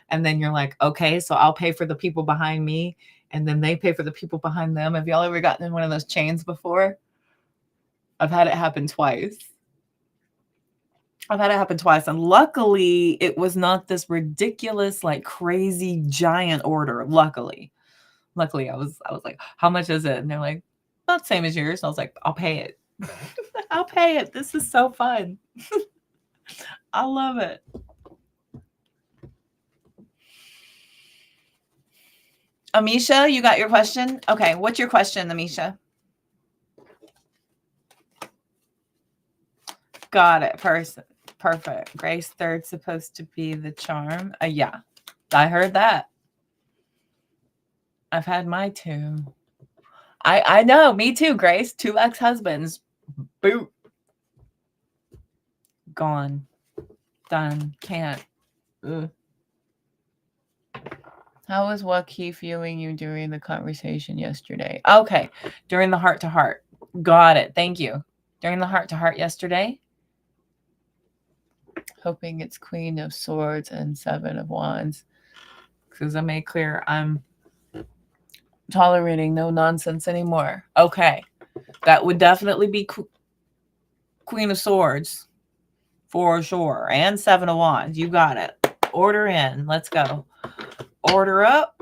And then you're like, okay, so I'll pay for the people behind me. And then they pay for the people behind them. Have y'all ever gotten in one of those chains before? I've had it happen twice. I've had it happen twice, and luckily it was not this ridiculous, like crazy giant order. Luckily, I was like, "How much is it?" And they're like, "About the same as yours." And I was like, "I'll pay it. I'll pay it. This is so fun. I love it." Amisha, you got your question? Okay, what's your question, Amisha? Got it. Perfect. Grace third supposed to be the charm. Yeah, I heard that. I've had my two. I know. Me too, Grace. 2 ex-husbands. Boot. Gone. Done. Can't. Ugh. How was Joaquin viewing you during the conversation yesterday? Okay. During the heart-to-heart. Got it. Thank you. During the heart-to-heart yesterday. Hoping it's Queen of Swords and 7 of Wands. Because I made clear I'm tolerating no nonsense anymore. Okay. That would definitely be Queen of Swords. For sure. And 7 of Wands. You got it. Order in. Let's go. Order up.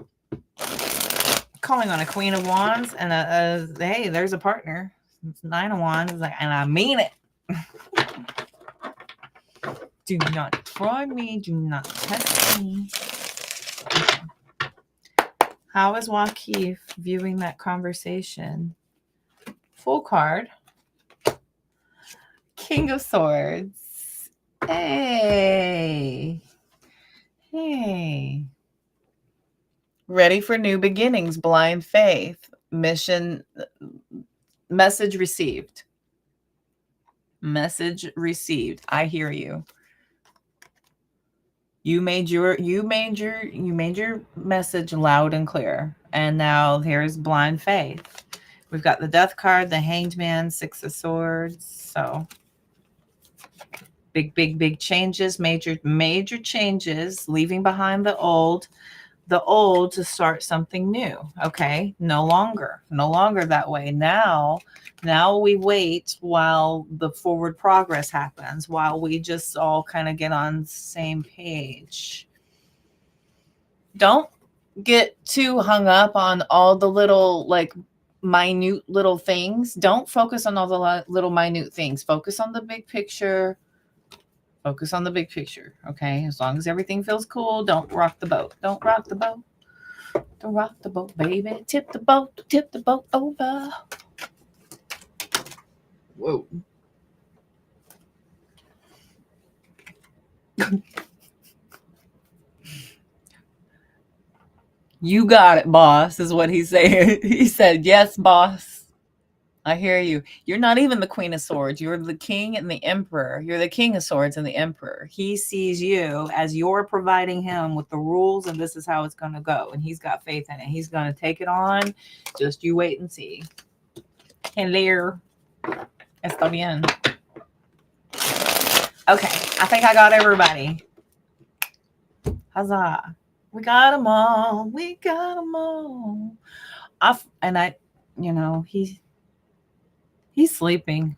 Calling on a Queen of Wands. And hey, there's a partner. It's 9 of Wands. And I mean it. Do not try me. Do not test me. How is Joaquin viewing that conversation? Full card. King of Swords. Hey. Ready for new beginnings. Blind faith. Mission. Message received. Message received. I hear you. You made your message loud and clear. And now here's blind faith. We've got the Death card, the Hanged Man, 6 of Swords. So big changes, major changes, leaving behind the old to start something new. Okay, no longer that way. Now we wait while the forward progress happens, while we just all kind of get on the same page. Don't get too hung up on all the little, like, minute little things. Don't focus on all the little minute things. Focus on the big picture. Okay, as long as everything feels cool, don't rock the boat. Don't rock the boat, baby. Tip the boat over. Whoa. You got it, boss, is what he's saying. He said, yes, boss. I hear you. You're not even the Queen of Swords. You're the King and the Emperor. You're the King of Swords and the Emperor. He sees you as you're providing him with the rules, and this is how it's going to go. And he's got faith in it. He's going to take it on. Just you wait and see. Hello. Está bien. Okay. I think I got everybody. Huzzah. We got them all. He's sleeping.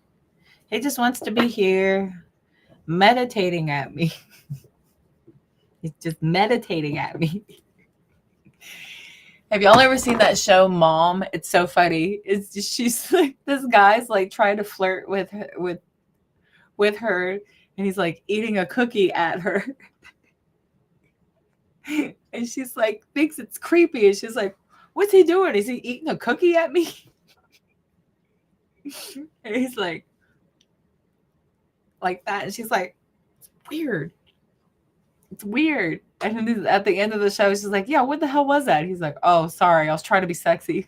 He just wants to be here meditating at me. He's just meditating at me. Have y'all ever seen that show Mom? It's so funny. It's just, she's like, this guy's like trying to flirt with her, and he's like eating a cookie at her. And she's like, thinks it's creepy, and she's like, what's he doing? Is he eating a cookie at me? And he's like that, and she's like, it's weird. And then at the end of the show, she's like, yeah, what the hell was that? He's like, oh, sorry, I was trying to be sexy.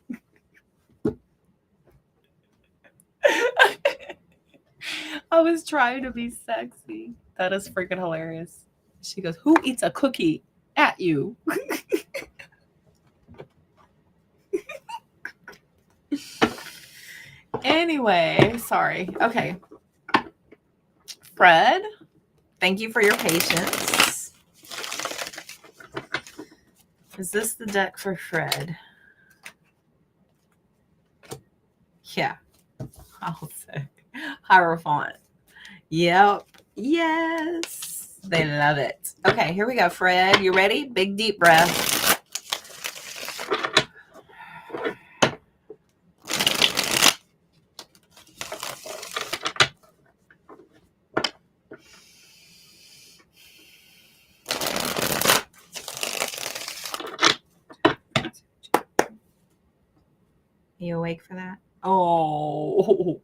I was trying to be sexy. That is freaking hilarious. She goes, who eats a cookie at you? Anyway, sorry. Okay. Fred, thank you for your patience. Is this the deck for Fred? Yeah. I'll say Hierophant. Yep. Yes. They love it. Okay, here we go, Fred. You ready? Big deep breath. You awake for that? Oh.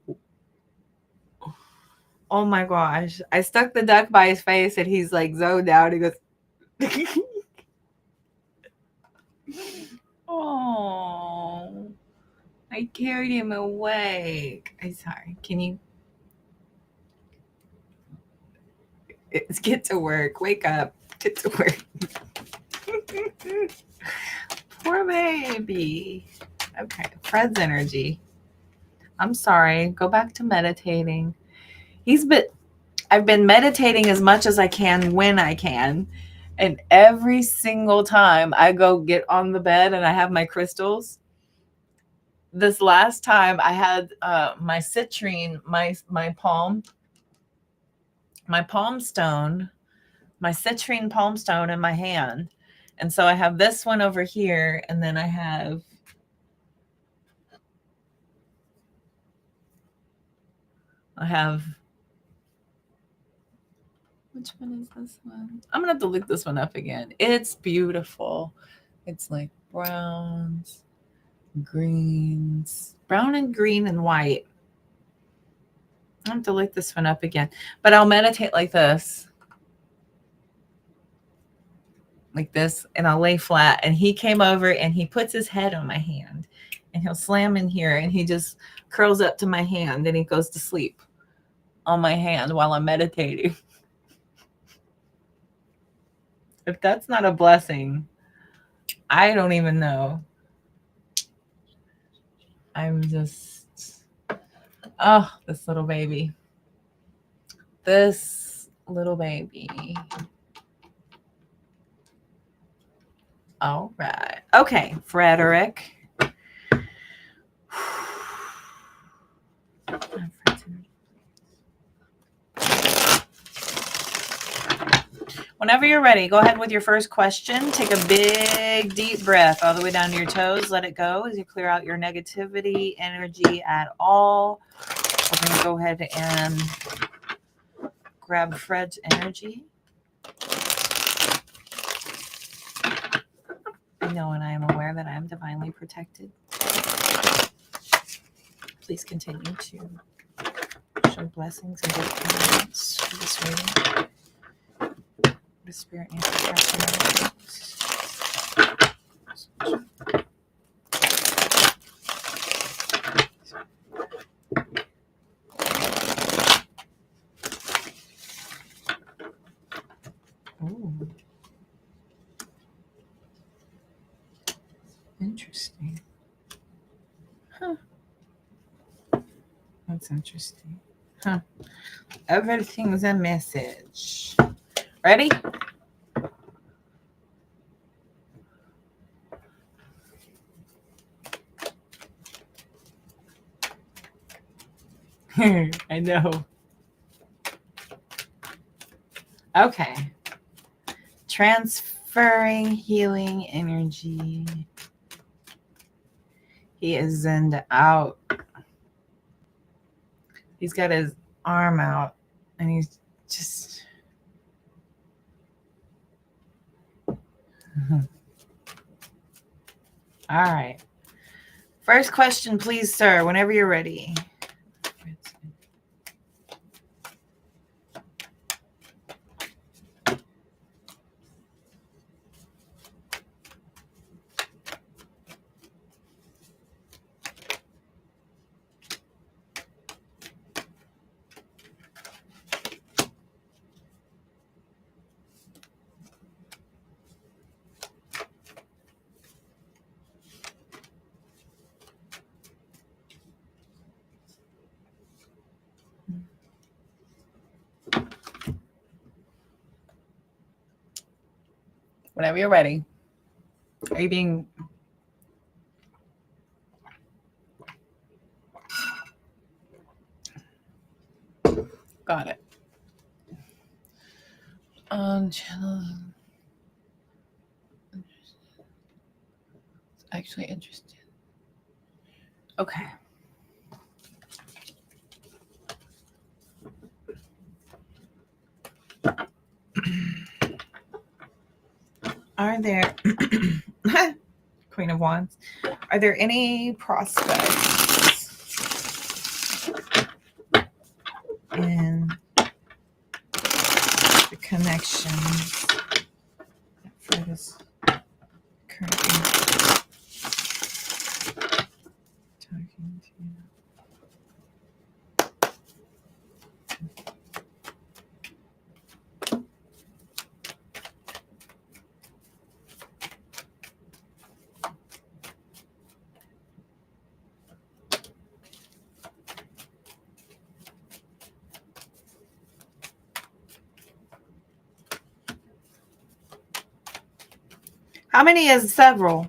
Oh my gosh. I stuck the duck by his face and he's like zoned out. He goes, oh, I carried him awake. I'm sorry. Can you? It's get to work. Wake up. Get to work. Poor baby. Okay. Fred's energy. I'm sorry. Go back to meditating. I've been meditating as much as I can when I can. And every single time I go get on the bed and I have my crystals, this last time I had my citrine, my palm stone, my citrine palm stone in my hand. And so I have this one over here, and then I have which one is this one? I'm gonna have to look this one up again. It's beautiful. It's like browns, greens, brown and green and white. I have to look this one up again, but I'll meditate like this, and I'll lay flat. And he came over and he puts his head on my hand and he'll slam in here and he just curls up to my hand and he goes to sleep on my hand while I'm meditating. If that's not a blessing, I don't even know. I'm just, oh, this little baby. This little baby. All right. Okay, Frederick. Whenever you're ready, go ahead with your first question. Take a big, deep breath all the way down to your toes. Let it go as you clear out your negativity, energy at all. We're going to go ahead and grab Fred's energy. I know and I am aware that I am divinely protected. Please continue to show blessings and good guidance for this reading. The spirit needs to trust. Ooh. Interesting. Huh. That's interesting. Huh. Everything's a message. Ready? I know. Okay. Transferring healing energy. He is zened out. He's got his arm out and he's just. All right. First question, please, sir, whenever you're ready. Whenever you're ready. Are you being... Got it. Channel. Actually interested. Okay. Are there Queen of Wands? Are there any prospects in the connection for this currently talking to you? How many is several?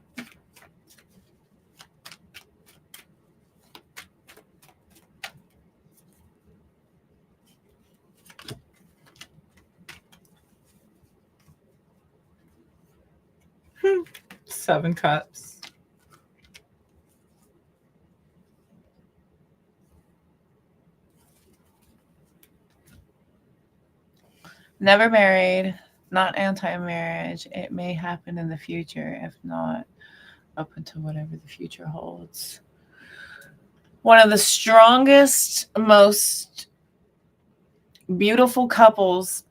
Seven cups. Never married, not anti-marriage. It may happen in the future, if not up until whatever the future holds. One of the strongest, most beautiful couples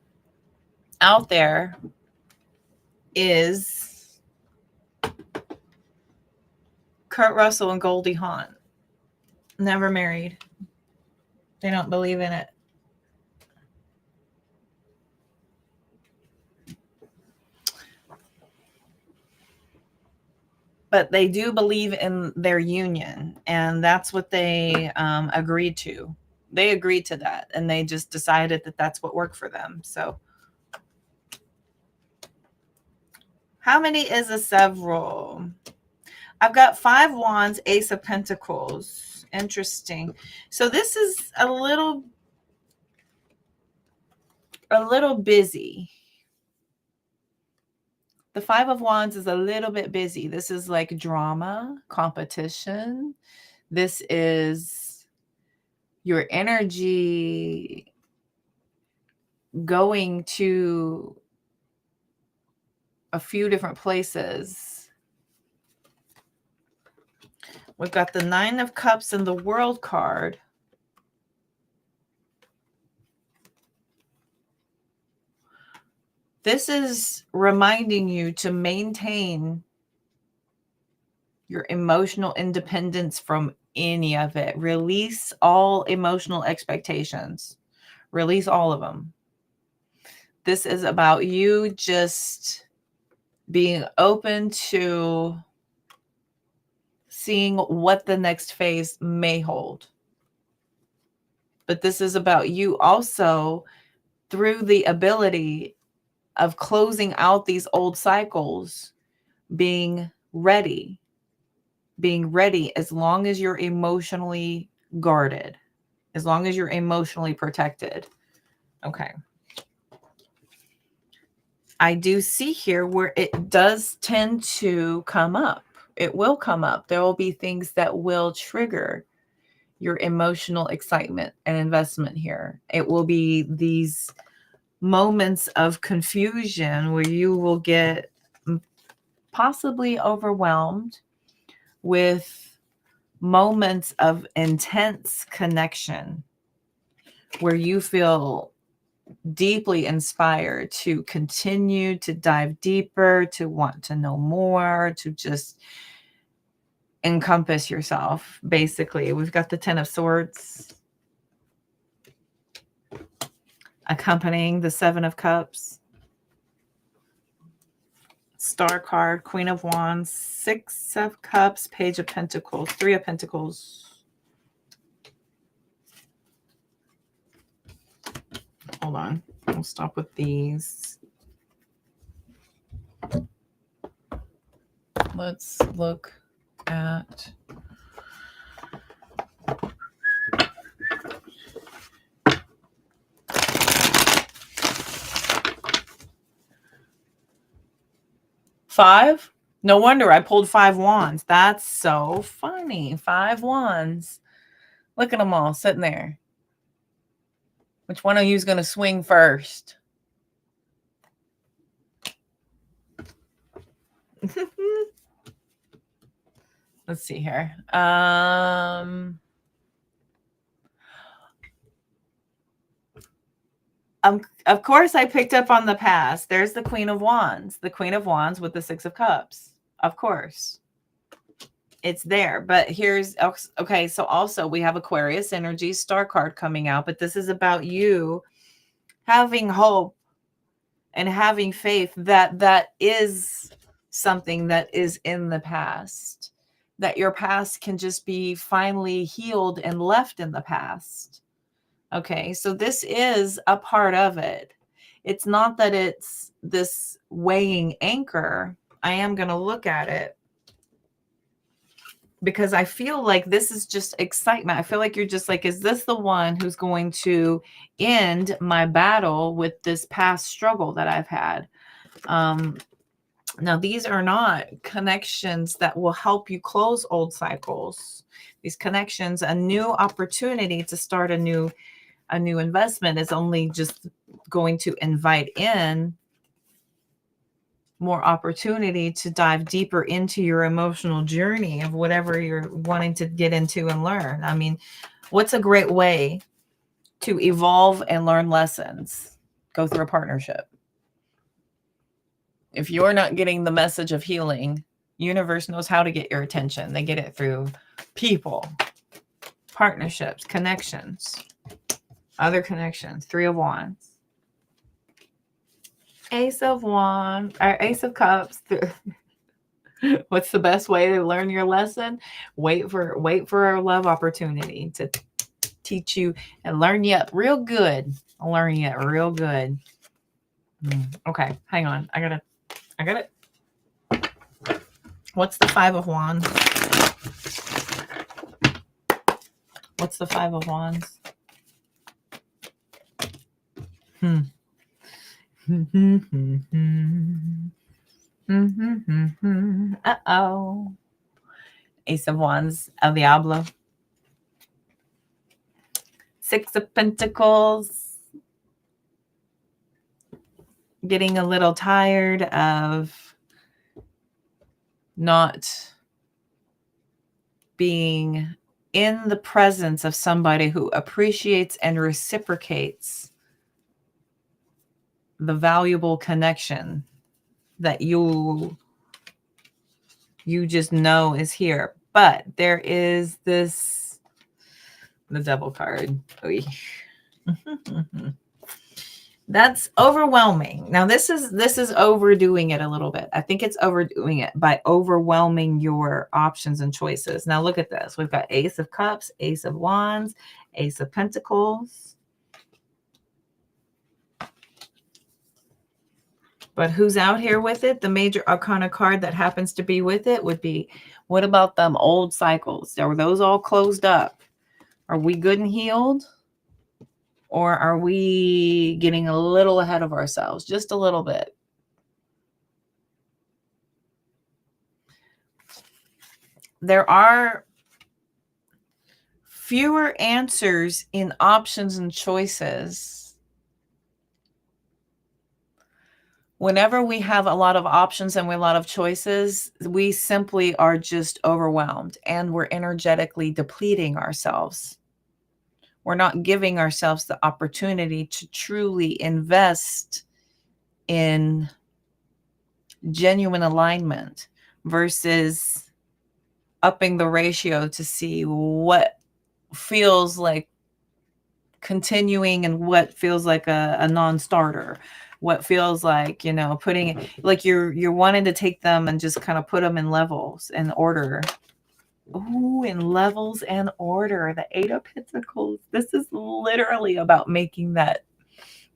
out there is Kurt Russell and Goldie Hawn. Never married. They don't believe in it. But they do believe in their union, and that's what they agreed to. They agreed to that, and they just decided that that's what worked for them. So how many is a several? I've got 5 wands, Ace of Pentacles. Interesting. So this is a little busy. The 5 of Wands is a little bit busy. This is like drama, competition. This is your energy going to a few different places. We've got the 9 of Cups and the World card. This is reminding you to maintain your emotional independence from any of it. Release all emotional expectations. Release all of them. This is about you just being open to seeing what the next phase may hold. But this is about you also, through the ability of closing out these old cycles, being ready as long as you're emotionally guarded, as long as you're emotionally protected. Okay. I do see here where it does tend to come up. It will come up. There will be things that will trigger your emotional excitement and investment here. It will be these moments of confusion where you will get possibly overwhelmed with moments of intense connection where you feel deeply inspired to continue to dive deeper, to want to know more, to just encompass yourself. Basically, we've got the 10 of Swords accompanying the 7 of Cups, Star card, Queen of Wands, 6 of Cups, Page of Pentacles, 3 of Pentacles. Hold on. We'll stop with these. Let's look at 5? No wonder I pulled 5 wands. That's so funny. 5 wands. Look at them all sitting there. Which one of you is going to swing first? Let's see here. Of course, I picked up on the past. There's the Queen of Wands. The Queen of Wands with the 6 of Cups. Of course. It's there. But here's, okay, so also we have Aquarius energy, star card coming out. But this is about you having hope and having faith that that is something that is in the past. That your past can just be finally healed and left in the past. Okay, so this is a part of it. It's not that it's this weighing anchor. I am going to look at it because I feel like this is just excitement. I feel like you're just like, is this the one who's going to end my battle with this past struggle that I've had? Now, these are not connections that will help you close old cycles. These connections, a new opportunity to start a new investment is only just going to invite in more opportunity to dive deeper into your emotional journey of whatever you're wanting to get into and learn. I mean, what's a great way to evolve and learn lessons? Go through a partnership. If you're not getting the message of healing, universe knows how to get your attention. They get it through people, partnerships, connections. Other connections. 3 of Wands. Ace of Wands. Or Ace of Cups. What's the best way to learn your lesson? Wait for a love opportunity to teach you and learn you up real good. Learn you up real good. Okay, hang on. I got it. What's the 5 of Wands? What's the 5 of Wands? Uh-oh. Ace of Wands, El Diablo. 6 of Pentacles. Getting a little tired of not being in the presence of somebody who appreciates and reciprocates the valuable connection that you just know is here. But there is this, the Devil card. That's overwhelming. Now this is overdoing it a little bit. I think it's overdoing it by overwhelming your options and choices. Now look at this. We've got Ace of Cups, Ace of Wands, Ace of Pentacles. But who's out here with it? The major arcana card that happens to be with it would be, what about them old cycles? Are those all closed up? Are we good and healed? Or are we getting a little ahead of ourselves? Just a little bit. There are fewer answers in options and choices. Whenever we have a lot of options and a lot of choices, we simply are just overwhelmed and we're energetically depleting ourselves. We're not giving ourselves the opportunity to truly invest in genuine alignment versus upping the ratio to see what feels like continuing and what feels like a non-starter. What feels like, putting, like you're wanting to take them and just kind of put them in levels and order. Ooh, in levels and order. The 8 of Pentacles. This is literally about making that,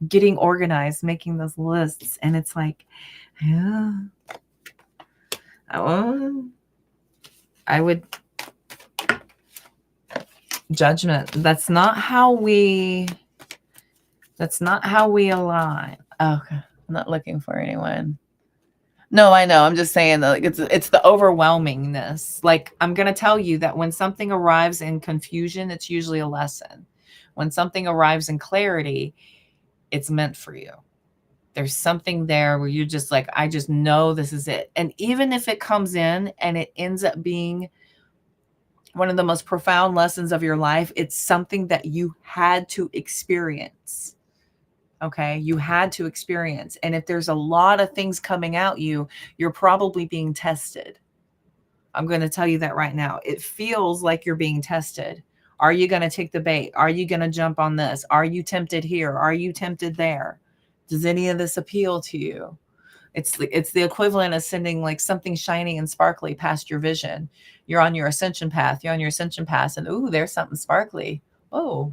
getting organized, making those lists. And it's like, yeah, I would, judgment. That's not how we align. Okay. I'm not looking for anyone. No, I know. I'm just saying that, like, it's the overwhelmingness. Like, I'm gonna tell you that when something arrives in confusion, it's usually a lesson. When something arrives in clarity, it's meant for you. There's something there where you're just like, I just know this is it. And even if it comes in and it ends up being one of the most profound lessons of your life, it's something that you had to experience. Okay. You had to experience. And if there's a lot of things coming at you, you're probably being tested. I'm going to tell you that right now. It feels like you're being tested. Are you going to take the bait? Are you going to jump on this? Are you tempted here? Are you tempted there? Does any of this appeal to you? It's the equivalent of sending like something shiny and sparkly past your vision. You're on your ascension path. You're on your ascension path, and ooh, there's something sparkly. Oh,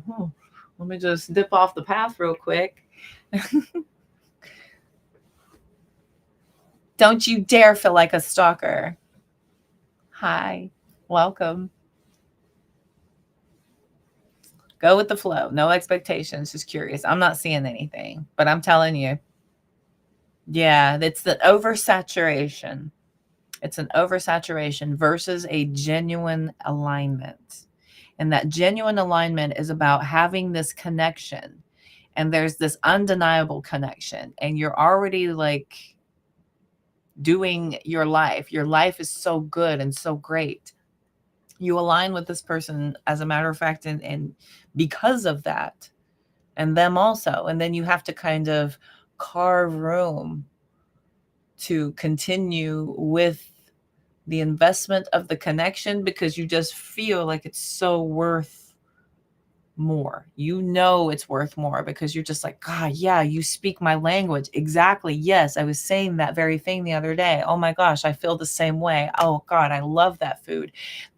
let me just dip off the path real quick. Don't you dare feel like a stalker. Hi, welcome. Go with the flow. No expectations. Just curious. I'm not seeing anything, but I'm telling you, yeah, it's the oversaturation. It's an oversaturation versus a genuine alignment. And that genuine alignment is about having this connection. And there's this undeniable connection. And you're already like doing your life. Your life is so good and so great. You align with this person, as a matter of fact, and because of that, and them also. And then you have to kind of carve room to continue with the investment of the connection, because you just feel like it's so worth more. You know it's worth more because you're just like, God, yeah, you speak my language. Exactly. Yes, I was saying that very thing the other day. Oh my gosh, I feel the same way. Oh God, I love that food.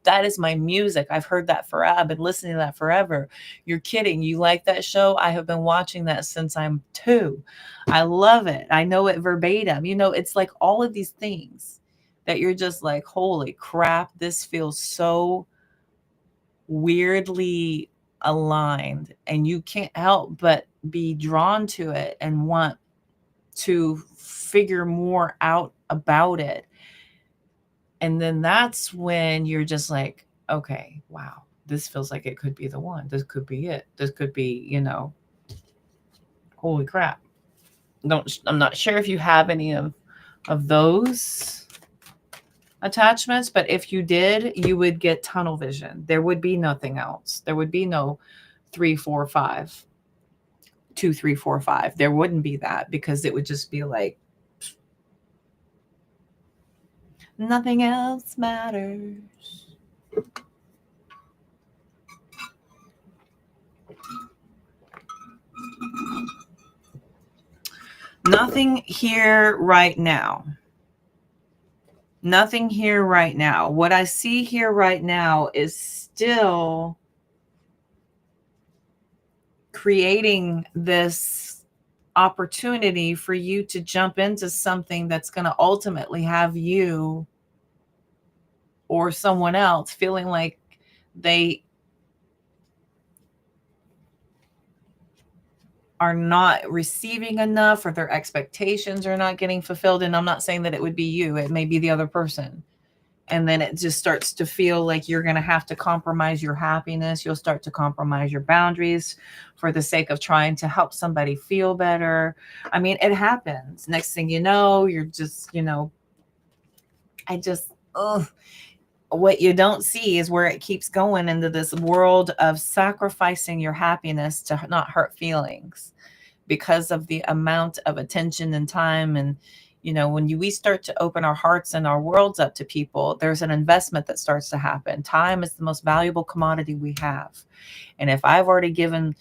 That is my music. I've heard that forever. I've been listening to that forever. You're kidding. You like that show? I have been watching that since I'm 2. I love it. I know it verbatim. You know, it's like all of these things that you're just like, holy crap, this feels so weirdly aligned, and you can't help but be drawn to it and want to figure more out about it. And then that's when you're just like, okay, wow, this feels like it could be the one. This could be it. This could be, holy crap. I'm not sure if you have any of those attachments, but if you did, you would get tunnel vision. There would be nothing else. There would be no 3, 4, 5, 2, 3, 4, 5. There wouldn't be that, because it would just be like nothing else matters. Nothing here right now. Nothing here right now. What I see here right now is still creating this opportunity for you to jump into something that's going to ultimately have you or someone else feeling like they are not receiving enough, or their expectations are not getting fulfilled. And I'm not saying that it would be you, it may be the other person. And then it just starts to feel like you're going to have to compromise your happiness. You'll start to compromise your boundaries for the sake of trying to help somebody feel better. I mean, it happens. Next thing you know, you're just, ugh. What you don't see is where it keeps going into this world of sacrificing your happiness to not hurt feelings, because of the amount of attention and time. And when we start to open our hearts and our worlds up to people, there's an investment that starts to happen. Time is the most valuable commodity we have. And if I've already given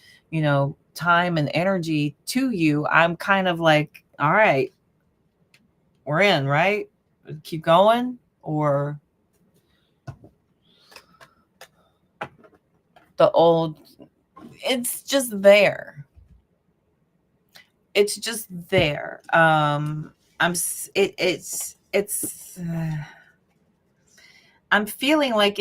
time and energy to you, I'm kind of like, all right, we're in, right? Keep going. Or the old, it's just there. It's just there. I'm feeling like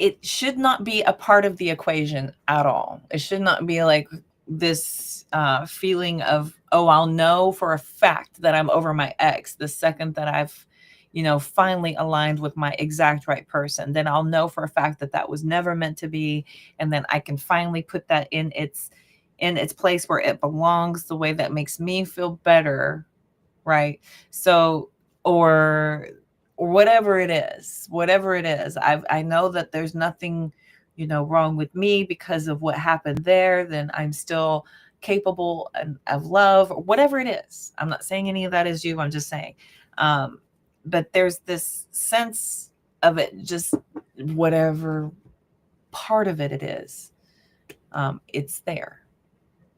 it should not be a part of the equation at all. It should not be like this feeling of, oh, I'll know for a fact that I'm over my ex the second that I've, finally aligned with my exact right person. Then I'll know for a fact that that was never meant to be. And then I can finally put that in its place where it belongs, the way that makes me feel better. Right. So, or whatever it is, I know that there's nothing, wrong with me because of what happened there. Then I'm still capable of love, or whatever it is. I'm not saying any of that is you. I'm just saying, but there's this sense of it, just whatever part of it is, it's there.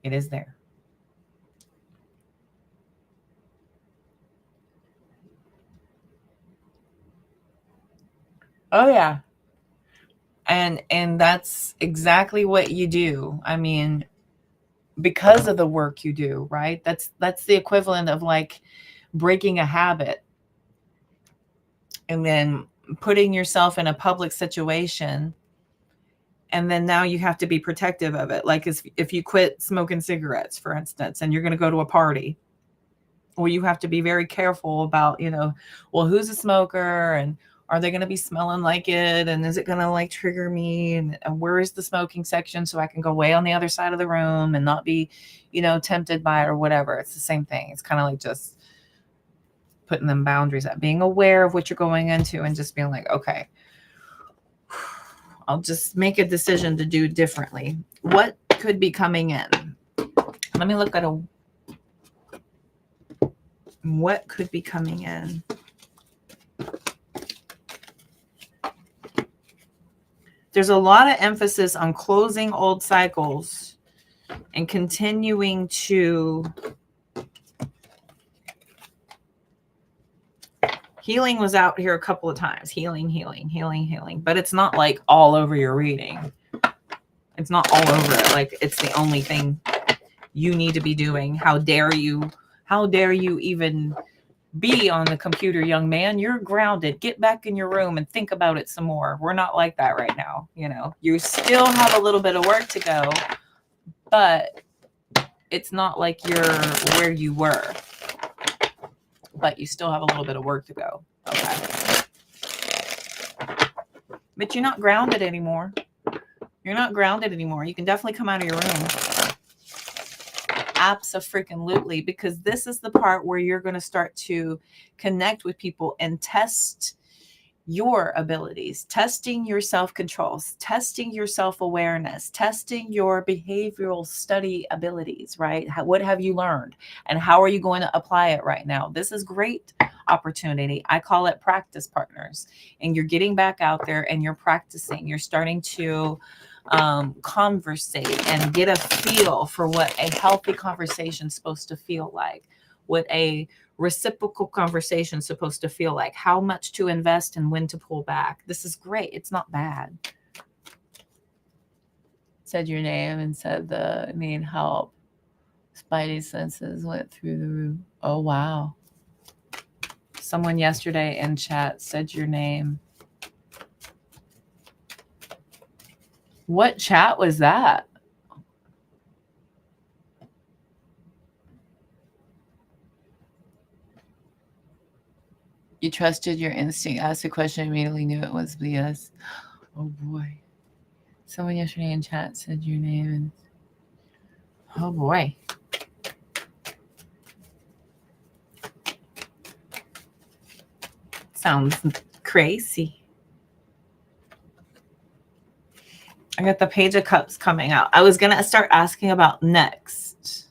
It is there. Oh yeah. And that's exactly what you do. I mean, because of the work you do, right? That's the equivalent of like breaking a habit and then putting yourself in a public situation, and then now you have to be protective of it. Like if you quit smoking cigarettes, for instance, and you're going to go to a party, well, you have to be very careful about, well, who's a smoker, and are they going to be smelling like it? And is it going to like trigger me? And where is the smoking section so I can go way on the other side of the room and not be, tempted by it or whatever. It's the same thing. It's kind of like just putting them boundaries up, being aware of what you're going into and just being like, okay, I'll just make a decision to do differently. What could be coming in? Let me look at what could be coming in. There's a lot of emphasis on closing old cycles and continuing to. Healing was out here a couple of times. Healing. But it's not like all over your reading. It's not all over it. Like it's the only thing you need to be doing. How dare you even be on the computer, young man? You're grounded. Get back in your room and think about it some more. We're not like that right now. You still have a little bit of work to go, but it's not like you're where you were. But you still have a little bit of work to go. Okay. But you're not grounded anymore. You can definitely come out of your room. Abso-freaking-lutely, because this is the part where you're going to start to connect with people and test your abilities, testing your self-control, testing your self-awareness, testing your behavioral study abilities, right? What have you learned and how are you going to apply it right now? This is great opportunity. I call it practice partners. And you're getting back out there and you're practicing. You're starting to conversate and get a feel for what a healthy conversation is supposed to feel like, what a reciprocal conversation is supposed to feel like, how much to invest and when to pull back. This is great. It's not bad. Said your name and said the need help. Spidey senses went through the roof. Oh, wow. Someone yesterday in chat said your name. What chat was that? You trusted your instinct, asked a question, immediately knew it was BS. Oh boy. Someone yesterday in chat said your name and oh boy. Sounds crazy. I got the Page of Cups coming out. I was going to start asking about next.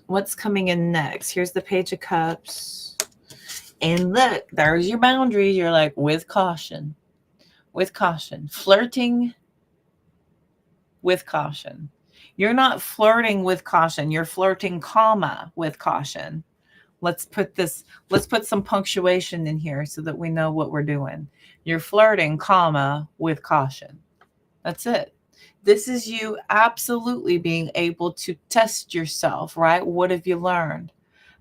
What's coming in next? Here's the Page of Cups. And look, there's your boundaries. You're like, with caution. With caution. Flirting with caution. You're not flirting with caution. You're flirting, with caution. Let's put some punctuation in here so that we know what we're doing. You're flirting, with caution. That's it. This is you absolutely being able to test yourself, right? What have you learned?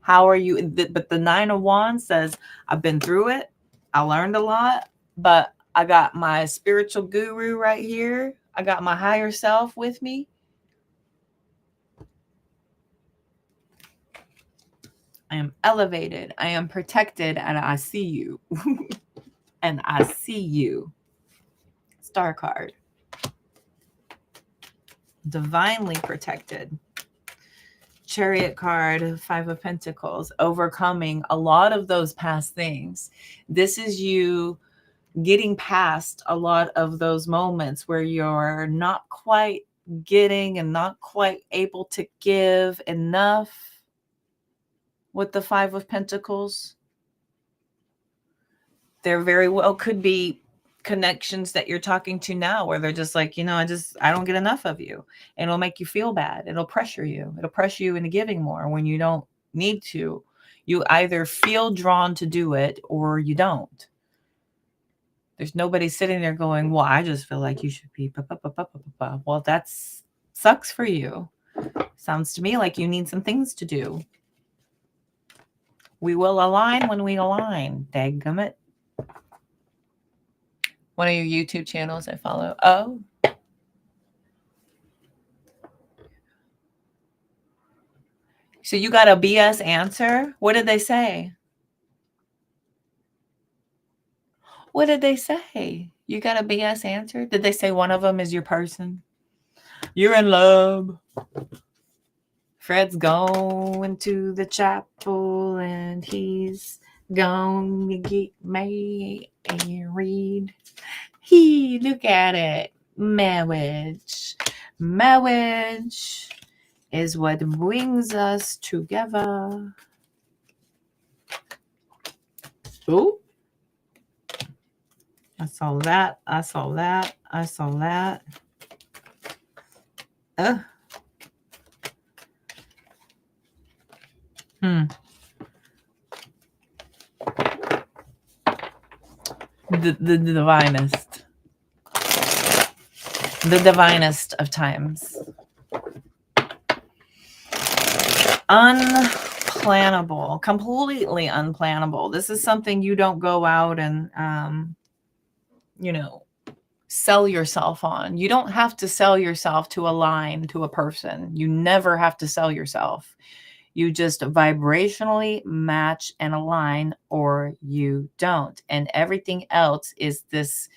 How are you? But the Nine of Wands says, I've been through it. I learned a lot, but I got my spiritual guru right here. I got my higher self with me. I am elevated. I am protected, and I see you. And I see you. Star card. Divinely protected. Chariot card, 5 of Pentacles, overcoming a lot of those past things. This is you getting past a lot of those moments where you're not quite getting and not quite able to give enough with the 5 of Pentacles. There very well could be connections that you're talking to now where they're just like, I don't get enough of you. And it'll make you feel bad. It'll pressure you. It'll pressure you into giving more when you don't need to. You either feel drawn to do it or you don't. There's nobody sitting there going, well, I just feel like you should be. Well, that's sucks for you. Sounds to me like you need some things to do. We will align when we align. Dadgummit. One of your YouTube channels I follow. Oh. So you got a BS answer? What did they say? What did they say? You got a BS answer? Did they say one of them is your person? You're in love. Fred's going to the chapel and he's going to get married. Look at it. Marriage. Marriage is what brings us together. Oh. I saw that. I saw that. I saw that. The divinest. The divinest of times. Unplannable. Completely unplannable. This is something you don't go out and, sell yourself on. You don't have to sell yourself to align to a person. You never have to sell yourself. You just vibrationally match and align, or you don't. And everything else is this,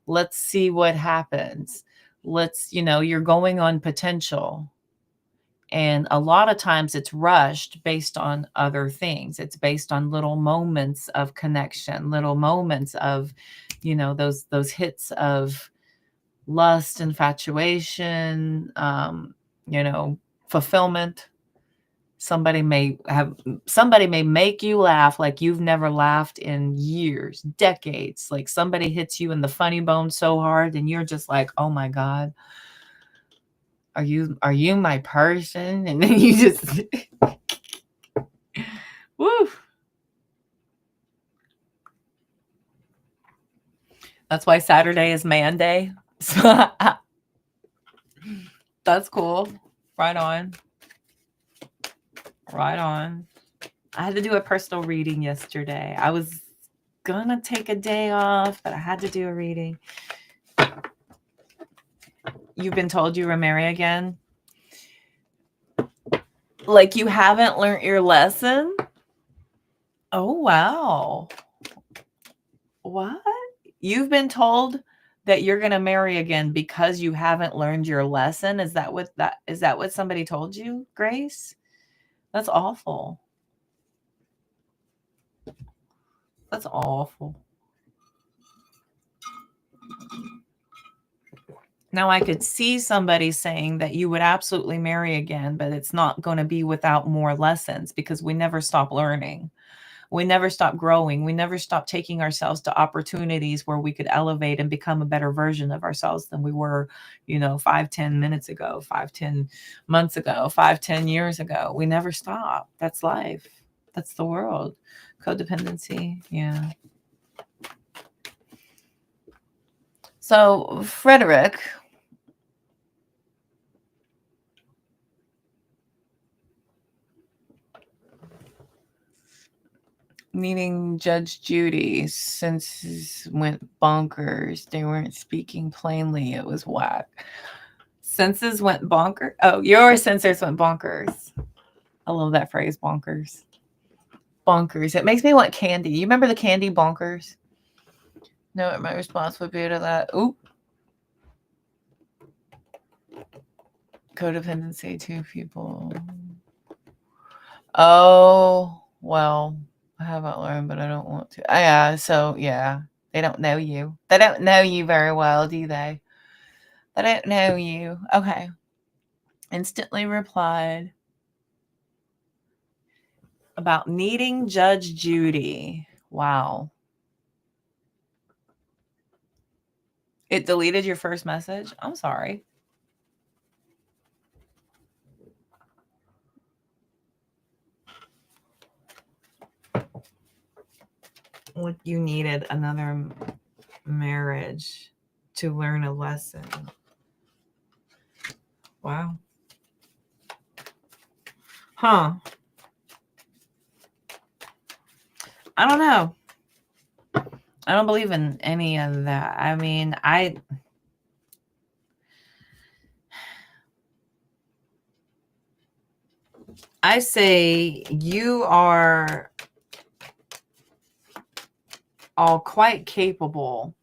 let's see what happens. You're going on potential. And a lot of times it's rushed based on other things. It's based on little moments of connection, little moments of, those hits of lust, infatuation, fulfillment. Somebody may make you laugh like you've never laughed in years, decades. Like somebody hits you in the funny bone so hard and you're just like, oh my God, are you my person? And then you just woo. That's why Saturday is man day. That's cool. Right on. Right on. I had to do a personal reading yesterday. I was gonna take a day off, but I had to do a reading. You've been told you were married again? Like you haven't learned your lesson? Oh, wow. What? You've been told that you're going to marry again because you haven't learned your lesson? Is that what somebody told you, Grace? That's awful. That's awful. Now I could see somebody saying that you would absolutely marry again, but it's not going to be without more lessons because we never stop learning. We never stop growing. We never stop taking ourselves to opportunities where we could elevate and become a better version of ourselves than we were, 5-10 minutes ago, 5-10 months ago, 5-10 years ago. We never stop. That's life. That's the world. Codependency. Yeah. So, Frederick, Needing Judge Judy. Senses went bonkers. They weren't speaking plainly. It was whack. Senses went bonkers. Oh, your sensors went bonkers. I love that phrase, bonkers. Bonkers. It makes me want candy. You remember the candy bonkers? Know what my response would be to that? Oop. Codependency, two people. Oh, well, I haven't learned, but I don't want to. Yeah, so yeah, they don't know you. They don't know you very well, do they? They don't know you. Okay. Instantly replied about needing Judge Judy. Wow. It deleted your first message? I'm sorry. What, you needed another marriage to learn a lesson. Wow. Huh. I don't know. I don't believe in any of that. I mean, I say you are all quite capable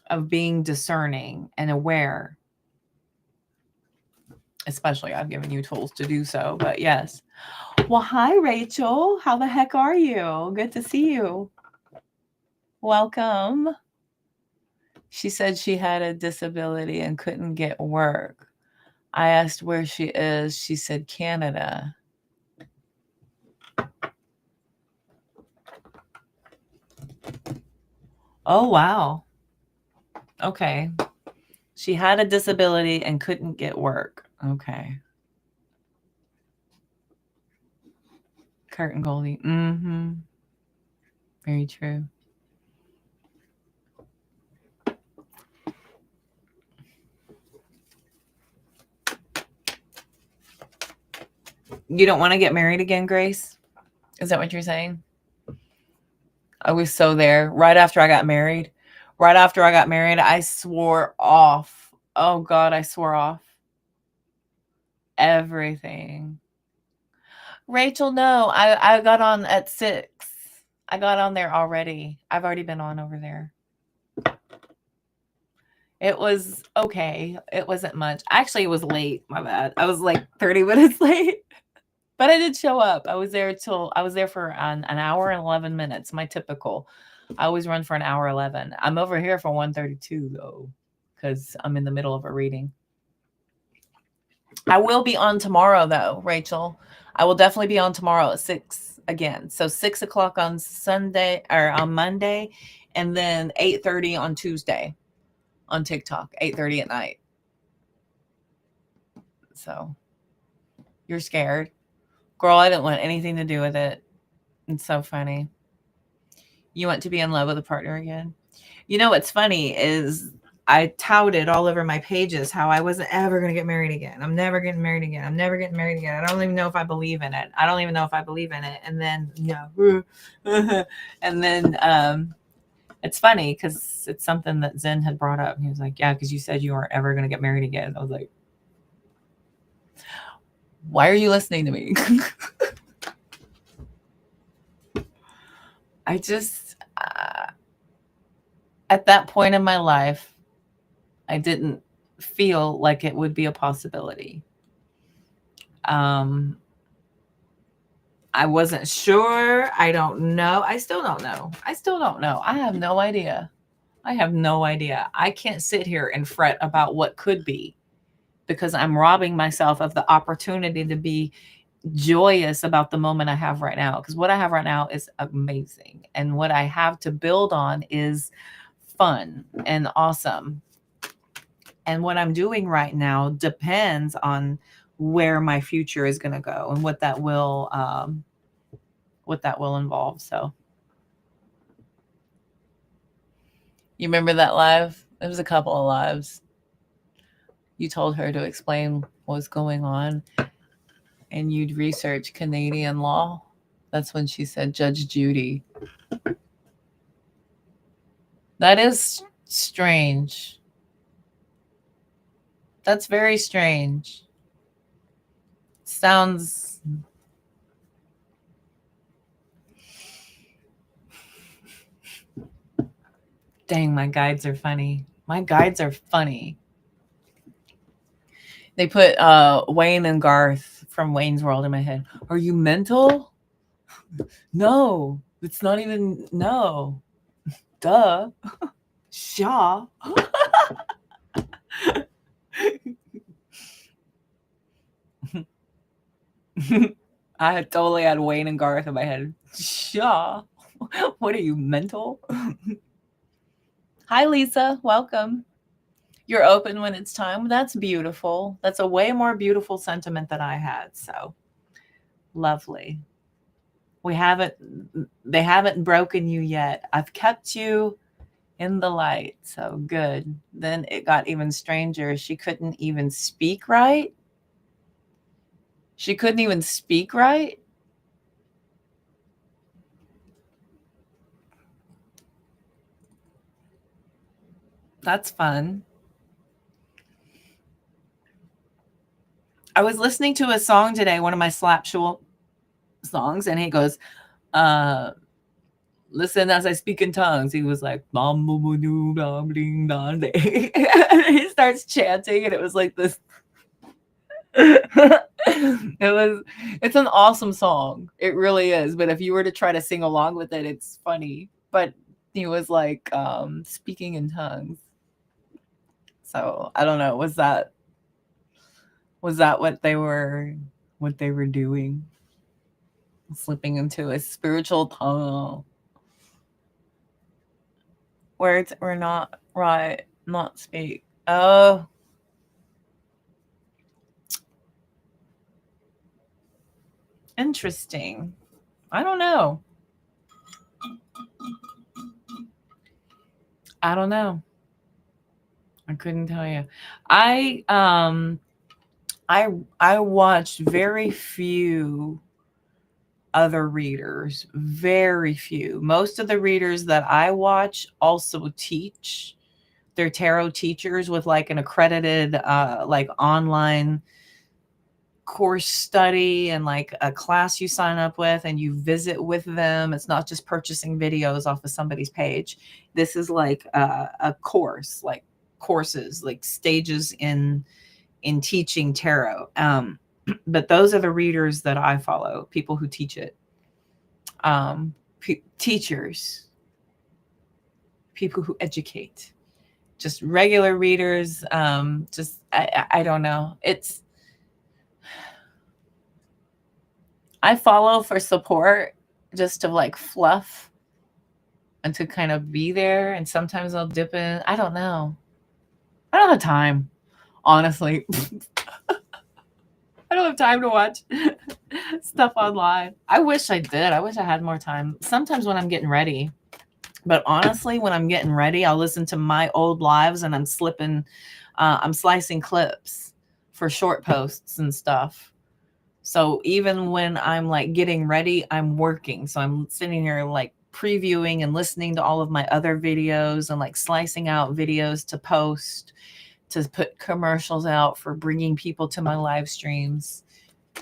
of being discerning and aware. Especially, I've given you tools to do so, but yes. Well, hi, Rachel. How the heck are you? Good to see you. Welcome. She said she had a disability and couldn't get work. I asked where she is. She said Canada. Oh, wow. Okay. She had a disability and couldn't get work. Okay. Kurt and Goldie. Mm-hmm. Very true. You don't want to get married again, Grace? Is that what you're saying? I was so there. Right after I got married, I swore off. Oh, God, I swore off everything. Rachel, no, I got on at 6. I got on there already. I've already been on over there. It was okay. It wasn't much. Actually, it was late. My bad. I was like 30 minutes late. But I did show up. I was there for an hour and 11 minutes. My typical. I always run for an hour 11. I'm over here for 1:32 though, because I'm in the middle of a reading. I will be on tomorrow though, Rachel. I will definitely be on tomorrow at 6 again. So 6 o'clock on Sunday or on Monday, and then 8:30 on Tuesday on TikTok, 8:30 at night. So you're scared. Girl, I didn't want anything to do with it. It's so funny. You want to be in love with a partner again? You know what's funny is I touted all over my pages how I wasn't ever going to get married again. I'm never getting married again. I'm never getting married again. I don't even know if I believe in it. And then, and then it's funny because it's something that Zen had brought up. He was like, yeah, because you said you weren't ever going to get married again. I was like, why are you listening to me? I just, at that point in my life, I didn't feel like it would be a possibility. I wasn't sure. I don't know. I still don't know. I have no idea. I can't sit here and fret about what could be, because I'm robbing myself of the opportunity to be joyous about the moment I have right now. Because what I have right now is amazing. And what I have to build on is fun and awesome. And what I'm doing right now depends on where my future is going to go and what that will involve. So you remember that live? It was a couple of lives. You told her to explain what was going on, and you'd research Canadian law. That's when she said Judge Judy. That is strange. That's very strange. Sounds. Dang, my guides are funny. My guides are funny. They put Wayne and Garth from Wayne's World in my head. Are you mental? No, it's not even. No. Duh. Shaw. I had totally had Wayne and Garth in my head. Shaw. What are you, mental? Hi, Lisa. Welcome. You're open when it's time. That's beautiful. That's a way more beautiful sentiment than I had. So lovely. They haven't broken you yet. I've kept you in the light. So good. Then it got even stranger. She couldn't even speak right. She couldn't even speak right. That's fun. I was listening to a song today, one of my Slapshul songs, and he goes, listen as I speak in tongues. He was like, he starts chanting, and it was like this. It's an awesome song. It really is. But if you were to try to sing along with it, it's funny. But he was like speaking in tongues. So I don't know. Was that what they were doing? Slipping into a spiritual tongue. Words were not right, not speak. Oh. Interesting. I don't know. I don't know. I couldn't tell you. I watched very few other readers, very few. Most of the readers that I watch also teach. They're tarot teachers with like an accredited like online course study and like a class you sign up with and you visit with them. It's not just purchasing videos off of somebody's page. This is like a course, like courses, like stages in teaching tarot. But those are the readers that I follow, people who teach it. Teachers, people who educate, just regular readers. Just I don't know. I follow for support, just to like fluff and to kind of be there. And sometimes I'll dip in. I don't know. I don't have time, honestly. I don't have time to watch stuff online. I wish I did. I wish I had more time. Sometimes when I'm getting ready. But honestly, when I'm getting ready, I'll listen to my old lives and I'm slicing clips for short posts and stuff. So even when I'm like getting ready, I'm working. So I'm sitting here like previewing and listening to all of my other videos and like slicing out videos to post, to put commercials out for bringing people to my live streams.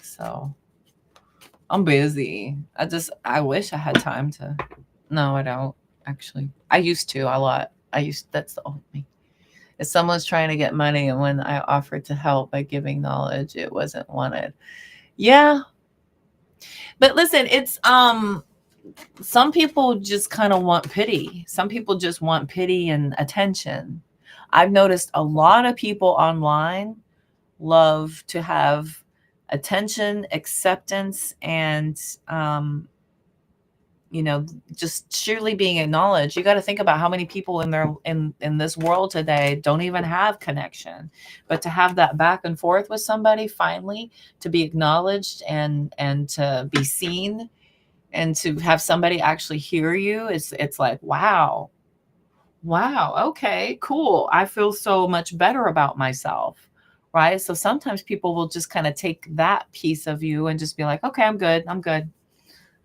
So I'm busy. I wish I had time to. No, I don't actually. I used to a lot. That's the old me. If someone's trying to get money and when I offered to help by giving knowledge, it wasn't wanted. Yeah. But listen, it's some people just kind of want pity. Some people just want pity and attention. I've noticed a lot of people online love to have attention, acceptance, and just surely being acknowledged. You got to think about how many people in this world today don't even have connection, but to have that back and forth with somebody, finally to be acknowledged and to be seen and to have somebody actually hear you, it's like, wow, okay, cool. I feel so much better about myself. Right. So sometimes people will just kind of take that piece of you and just be like, okay, I'm good.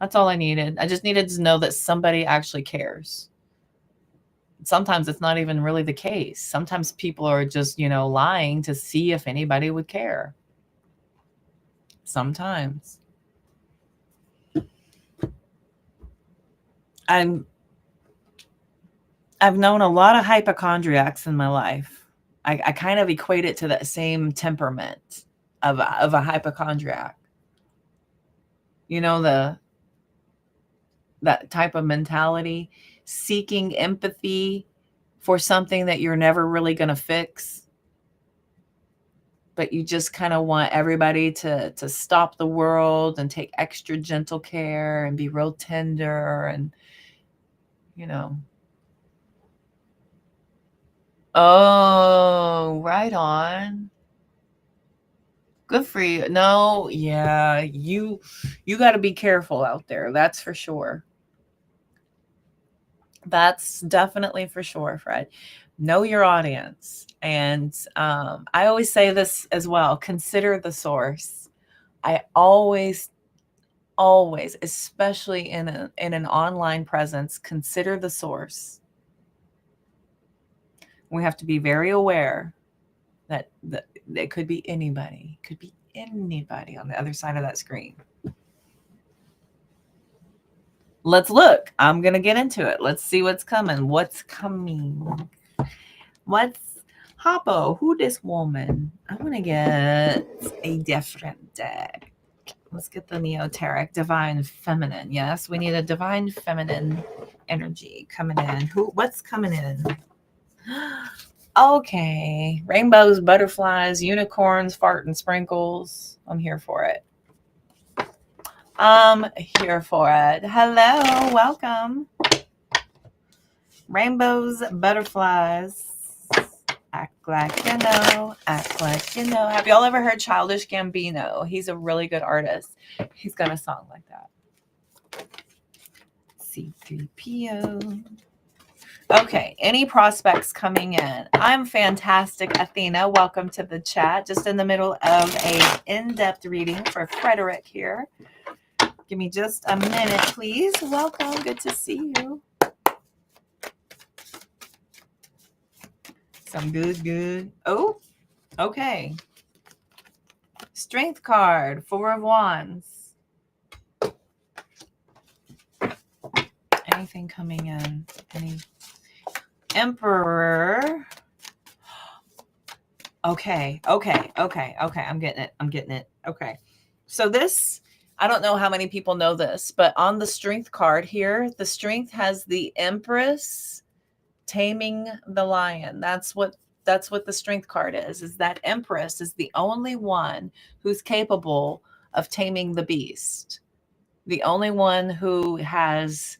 That's all I needed. I just needed to know that somebody actually cares. Sometimes it's not even really the case. Sometimes people are just, lying to see if anybody would care. Sometimes. I've known a lot of hypochondriacs in my life. I kind of equate it to that same temperament of a hypochondriac. That type of mentality, seeking empathy for something that you're never really going to fix, but you just kind of want everybody to stop the world and take extra gentle care and be real tender and, Oh, right on. Good for you. No, yeah, you got to be careful out there. That's for sure. That's definitely for sure, Fred. Know your audience. And I always say this as well, consider the source. I always, especially in an online presence, consider the source. We have to be very aware that it could be anybody. Could be anybody on the other side of that screen. Let's look. I'm going to get into it. Let's see what's coming. What's coming? What's Hoppo? Who this woman? I'm going to get a different deck. Let's get the Neoteric Divine Feminine. Yes, we need a Divine Feminine energy coming in. What's coming in? Okay. Rainbows, butterflies, unicorns, fart and sprinkles. I'm here for it. I'm here for it. Hello, welcome. Rainbows, butterflies. Act like you know, act like you know. Have y'all ever heard Childish Gambino? He's a really good artist. He's got a song like that. C3PO. Okay, any prospects coming in? I'm fantastic, Athena. Welcome to the chat. Just in the middle of a in-depth reading for Frederick here. Give me just a minute, please. Welcome. Good to see you. Some good. Oh, okay. Strength card, 4 of Wands. Anything coming in? Any Emperor. Okay. I'm getting it. Okay. So this, I don't know how many people know this, but on the strength card here, the strength has the Empress taming the lion. That's what the strength card is that Empress is the only one who's capable of taming the beast. The only one who has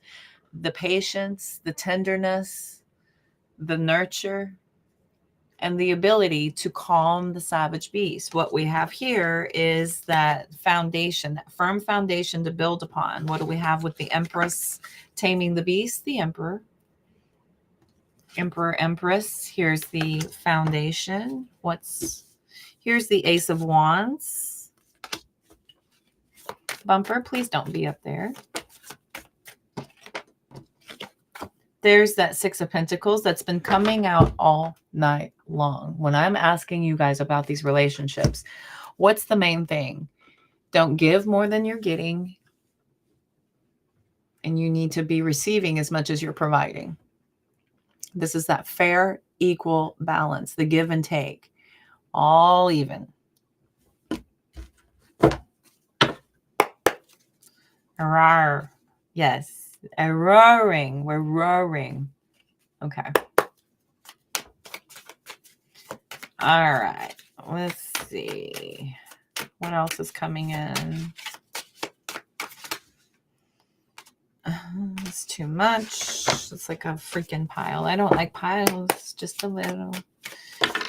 the patience, the tenderness, the nurture, and the ability to calm the savage beast. What we have here is that foundation, that firm foundation to build upon. What do we have with the Empress taming the beast? The Emperor, Empress. Here's the foundation. Here's the Ace of Wands. Bumper, please don't be up there. There's that 6 of Pentacles that's been coming out all night long. When I'm asking you guys about these relationships, what's the main thing? Don't give more than you're getting. And you need to be receiving as much as you're providing. This is that fair, equal balance, the give and take, all even. Rawr. Yes, a roaring. We're roaring. Okay. All right. Let's see. What else is coming in? It's too much. It's like a freaking pile. I don't like piles. Just a little.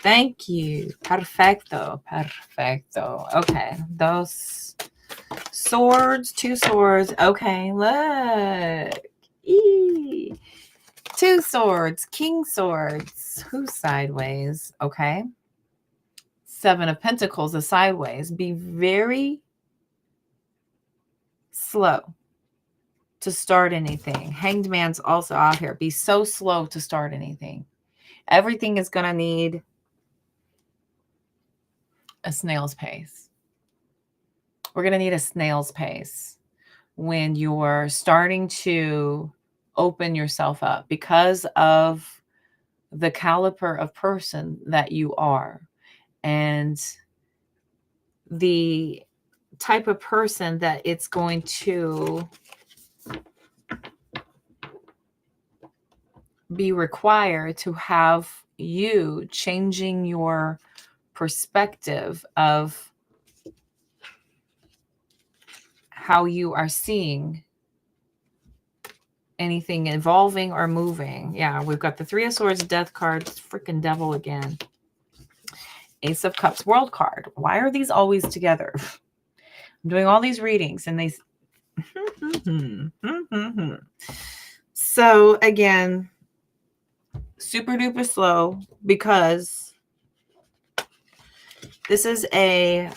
Thank you. Perfecto. Okay. Those swords. 2 swords. Okay. Look. Eee. 2 swords. King swords. Who's sideways? Okay. 7 of Pentacles is sideways. Be very slow. to start anything. Hanged Man's also out here. Be so slow to start anything. Everything is going to need a snail's pace. We're going to need a snail's pace when you're starting to open yourself up because of the caliber of person that you are and the type of person that it's going to be required to have you changing your perspective of how you are seeing anything evolving or moving. Yeah, we've got the Three of Swords, Death card, freaking devil again. Ace of Cups, World card. Why are these always together? I'm doing all these readings and they... So again, super duper slow because this is a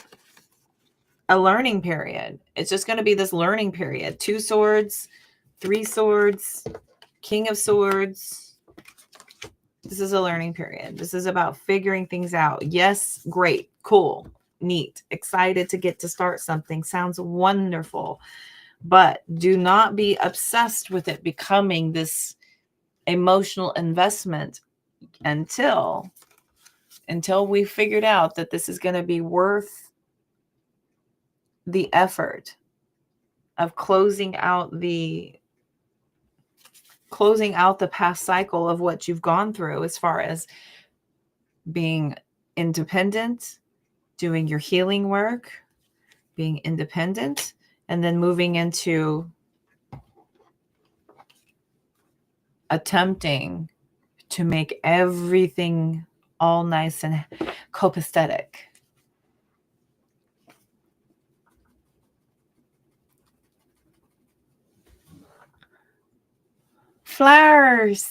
learning period. It's just going to be this learning period. 2 swords, 3 swords, King of Swords. This is a learning period. This is about figuring things out. Yes, great, cool, neat, excited to get to start something. Sounds wonderful. But do not be obsessed with it becoming this emotional investment until we figured out that this is going to be worth the effort of closing out the past cycle of what you've gone through as far as being independent, doing your healing work, being independent, and then moving into attempting to make everything all nice and copacetic. Flowers.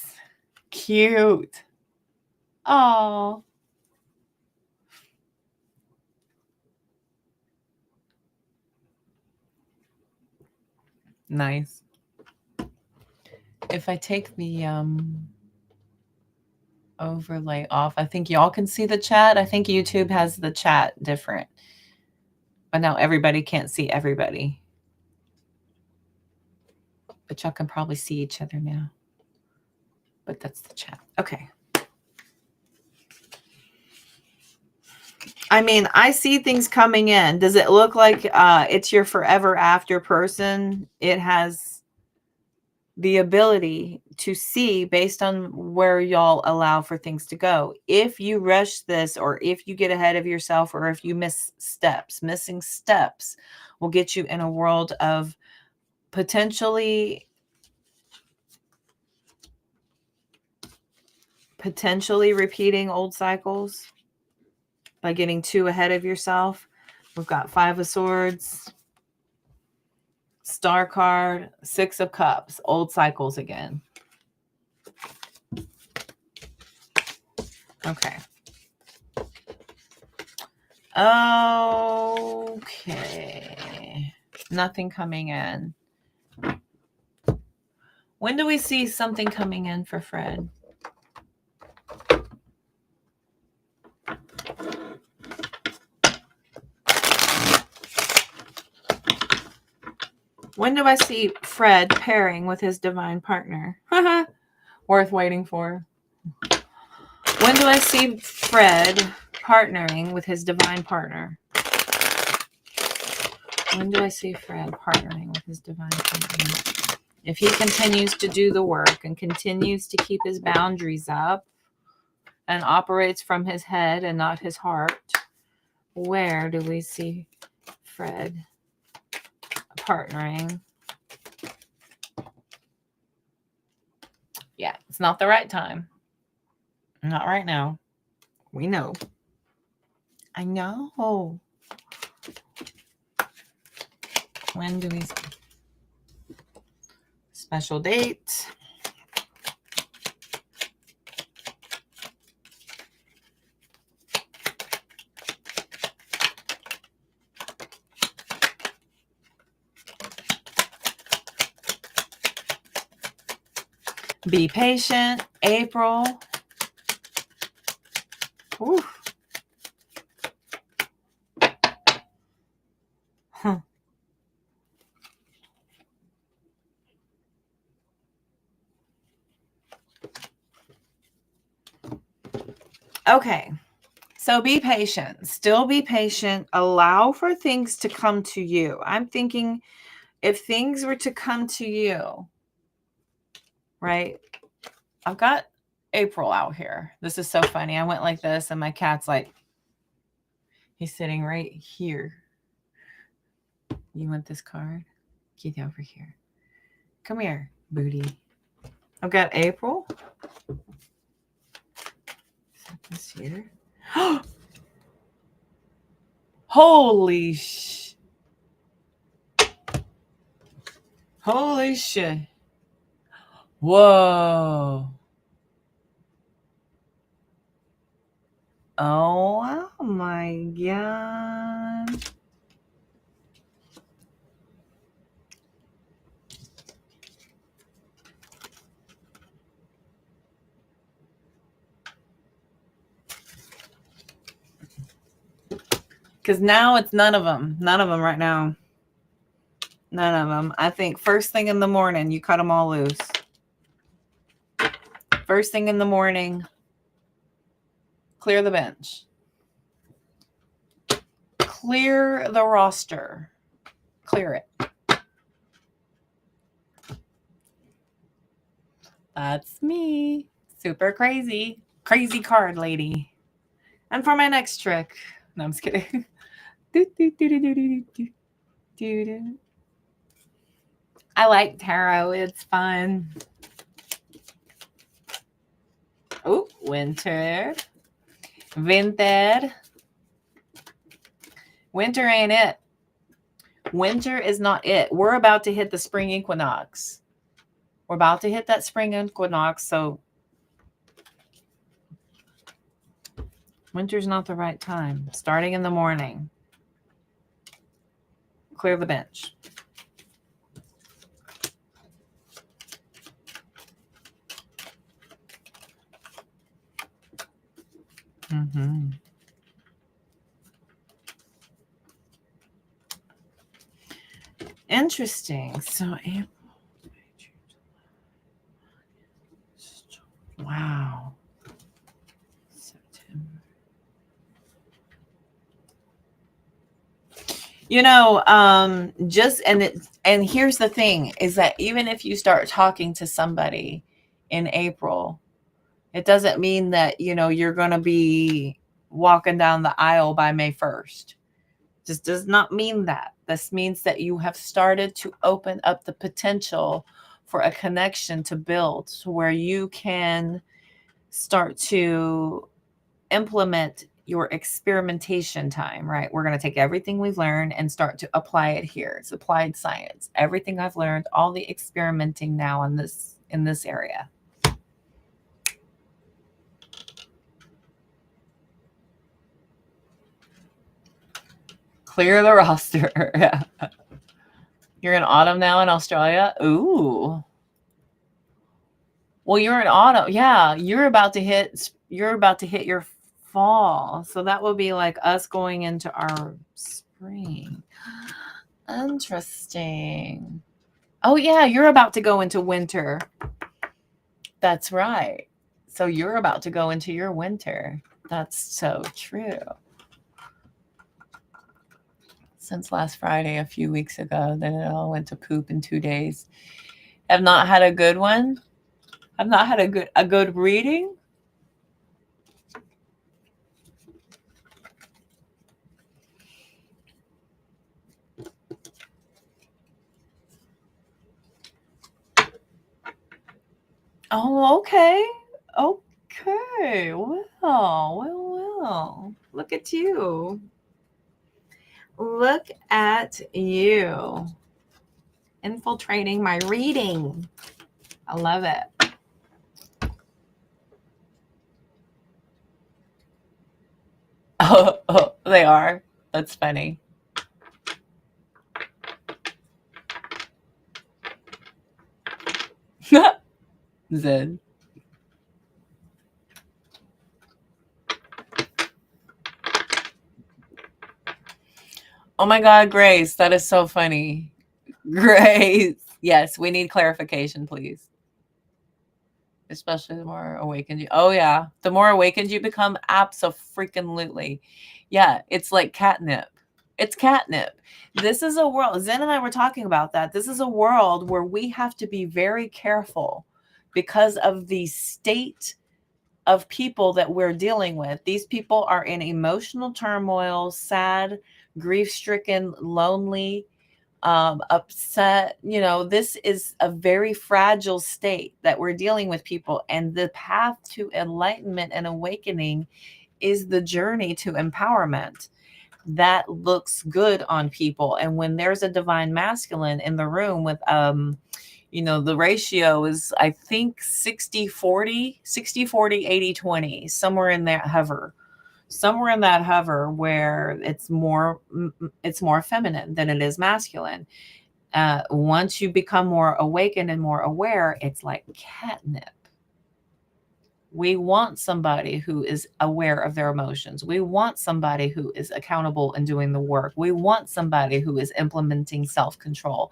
Cute. Oh. Nice. If I take the overlay off, I think y'all can see the chat. I think YouTube has the chat different. But now everybody can't see everybody. But y'all can probably see each other now. But that's the chat. Okay. I mean, I see things coming in. Does it look like it's your forever after person? It has the ability to see based on where y'all allow for things to go. If you rush this, or if you get ahead of yourself, or if you miss steps, missing steps will get you in a world of potentially repeating old cycles by getting too ahead of yourself. We've got 5 of Swords, Star card, 6 of Cups, old cycles again. Okay. Okay. Nothing coming in. When do we see something coming in for Fred? When do I see Fred pairing with his divine partner? Worth waiting for. When do I see Fred partnering with his divine partner? When do I see Fred partnering with his divine partner? If he continues to do the work and continues to keep his boundaries up and operates from his head and not his heart, where do we see Fred partnering? Yeah, it's not the right time. Not right now. We know. I know. When do we see? Special date. Be patient. April. Ooh. Huh. Okay. So be patient. Still be patient. Allow for things to come to you. I'm thinking if things were to come to you, right? I've got April out here. This is so funny. I went like this and my cat's like, he's sitting right here. You want this card? Get over here. Come here, booty. I've got April. Set this here. Holy shit. Whoa. Oh my God. Because now it's none of them. None of them right now. None of them. I think first thing in the morning, you cut them all loose. First thing in the morning, clear the bench. Clear the roster. Clear it. That's me. Super crazy. Crazy card lady. And for my next trick. No, I'm just kidding. I like tarot. It's fun. Oh, winter. Winter. Winter ain't it. Winter is not it. We're about to hit the spring equinox. We're about to hit that spring equinox, so winter's not the right time. Starting in the morning. Clear the bench. Mm-hmm. Interesting. So April. Wow. September. You know, and here's the thing is that even if you start talking to somebody in April, it doesn't mean that, you know, you're going to be walking down the aisle by May 1st. Just does not mean that. This means that you have started to open up the potential for a connection to build to where you can start to implement your experimentation time, right? We're going to take everything we've learned and start to apply it here. It's applied science. Everything I've learned, all the experimenting now in this area. Clear the roster. Yeah. You're in autumn now in Australia? Ooh. Well, you're in autumn. Yeah, you're about to hit your fall. So that will be like us going into our spring. Interesting. Oh yeah, you're about to go into winter. That's right. So you're about to go into your winter. That's so true. Since last Friday, a few weeks ago, then it all went to poop in 2 days. Have not had a good one. I've not had a good reading. Oh, okay. Okay. Well. Look at you. Look at you. Infiltrating my reading. I love it. Oh, they are. That's funny. Zen. Oh my God, Grace, that is so funny. Grace. Yes, we need clarification, please. Especially the more awakened you. Oh yeah, the more awakened you become, abso-freaking-lutely. Yeah, it's like catnip. It's catnip. This is a world. Zen and I were talking about that. This is a world where we have to be very careful because of the state of people that we're dealing with. These people are in emotional turmoil, sad, grief-stricken, lonely, upset. This is a very fragile state that we're dealing with people. And the path to enlightenment and awakening is the journey to empowerment. That looks good on people. And when there's a divine masculine in the room with, the ratio is, I think, 60-40, 60-40, 80-20, somewhere in that hover where it's more feminine than it is masculine. Once you become more awakened and more aware, it's like catnip. We want somebody who is aware of their emotions. We want somebody who is accountable and doing the work. We want somebody who is implementing self-control.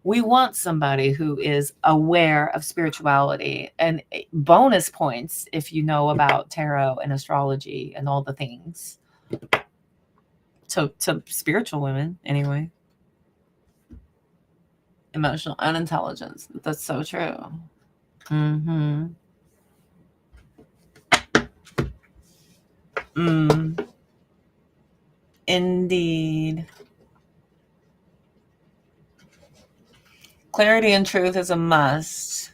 We want somebody who is aware of spirituality. And bonus points if you know about tarot and astrology and all the things. To spiritual women, anyway. Emotional unintelligence. That's so true. Mm-hmm. Indeed. Clarity and truth is a must.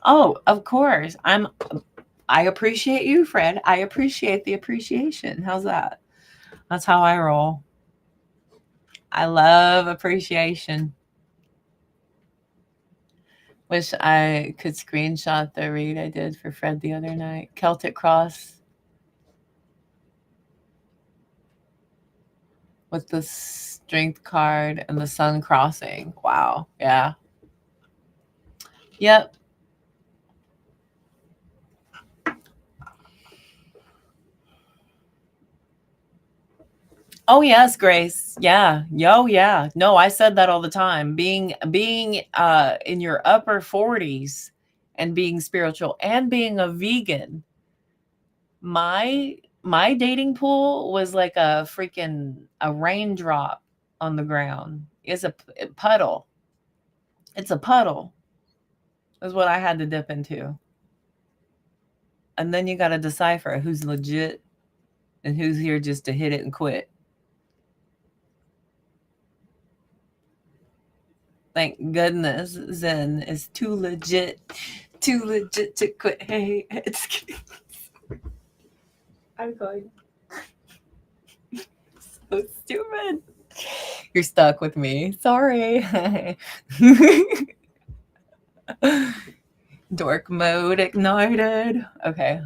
Oh, of course. I appreciate you, Fred. I appreciate the appreciation. How's that? That's how I roll. I love appreciation. Wish I could screenshot the read I did for Fred the other night. Celtic Cross. With the strength card and the sun crossing. Wow. Yeah. Yep. Oh yes, Grace. Yeah. Yo, yeah. No, I said that all the time. Being in your upper 40s and being spiritual and being a vegan. My dating pool was like a raindrop on the ground. It's a puddle. It's a puddle. Is what I had to dip into. And then you got to decipher who's legit and who's here just to hit it and quit. Thank goodness Zen is too legit to quit. Hey, it's I'm going so stupid. You're stuck with me. Sorry. Dork mode ignited. Okay.